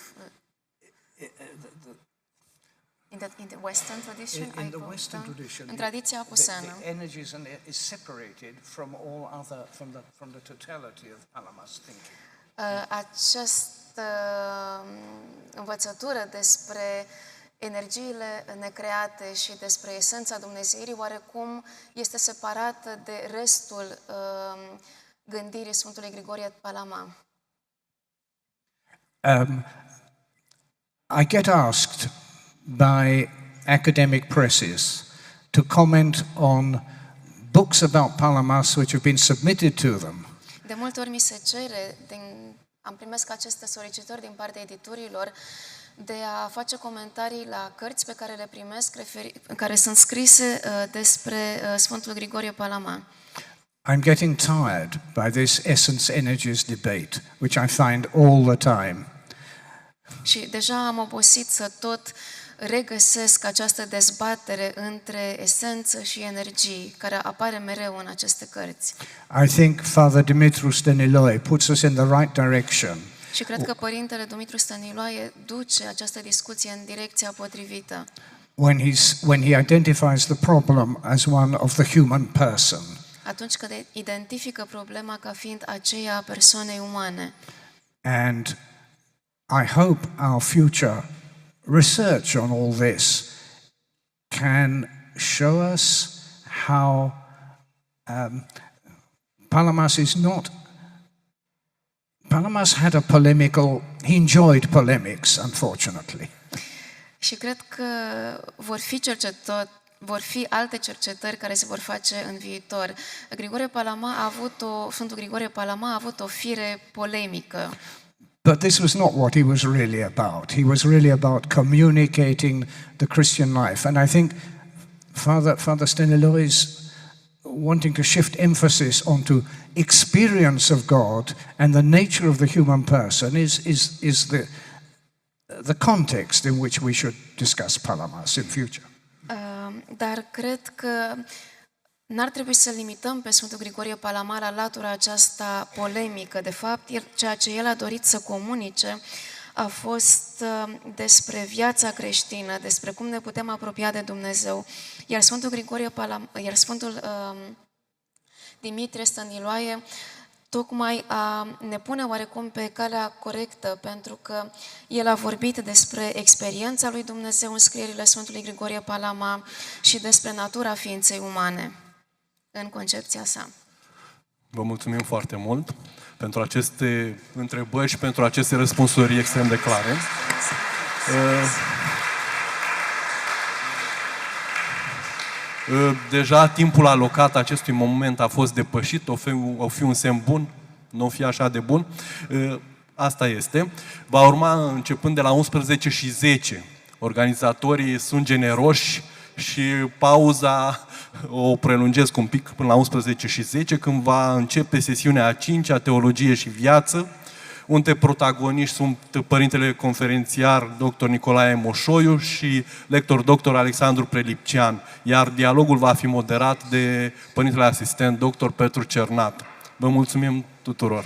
in the Western tradition. In the Western tradition, în tradiția apuseană. the energies is separated from all other, from the totality of Palamas thinking. Această învățătură despre energiile necreate și despre esența Dumnezeirii oarecum este separată de restul gândirii Sfântului Grigorie Palama. I get asked by academic presses to comment on books about Palamas which have been submitted to them. De multe ori mi se cere, am primesc aceste solicitări din partea editurilor de a face comentarii la cărți pe care le primesc, care sunt scrise despre Sfântul Grigorie Palama. I'm getting tired by this essence energies debate, which I find all the time. Și deja am obosit să tot regăsesc această dezbatere între esență și energii, care apare mereu în aceste cărți. I think Father Dimitru Stăniloae puts us in the right direction. Și cred că Părintele Dumitru Stăniloae duce această discuție în direcția potrivită. When he identifies the problem as one of the human person. Atunci când identifică problema ca fiind aceea a persoanei umane. And I hope our future research on all this can show us how Palamas had a polemical, he enjoyed polemics, unfortunately. Și cred că vor fi alte cercetări care se vor face în viitor. Sfântul Grigorie Palama a avut o fire polemică. But this was not what he was really about. He was really about communicating the Christian life. And I think Father Stăniloae is wanting to shift emphasis onto experience of God and the nature of the human person is the context in which we should discuss Palamas in future. Dar cred că n-ar trebui să limităm pe Sfântul Grigorie Palama la latura aceasta polemică. De fapt, ceea ce el a dorit să comunice a fost despre viața creștină, despre cum ne putem apropia de Dumnezeu. Iar Sfântul Dimitrie Stăniloae tocmai ne pune oarecum pe calea corectă, pentru că el a vorbit despre experiența lui Dumnezeu în scrierile Sfântului Grigorie Palama și despre natura ființei umane în concepția sa. Vă mulțumim foarte mult pentru aceste întrebări și pentru aceste răspunsuri extrem de clare. Deja timpul alocat acestui moment a fost depășit, o fi un semn bun, nu o fi așa de bun. Asta este. Va urma începând de la 11:10. Organizatorii sunt generoși și pauza o prelungesc un pic până la 11:10, când va începe sesiunea a 5-a, Teologie și Viață, unde protagoniști sunt părintele conferențiar dr. Nicolae Moșoiu și lector dr. Alexandru Prelipcean, iar dialogul va fi moderat de părintele asistent dr. Petru Cernat. Vă mulțumim tuturor!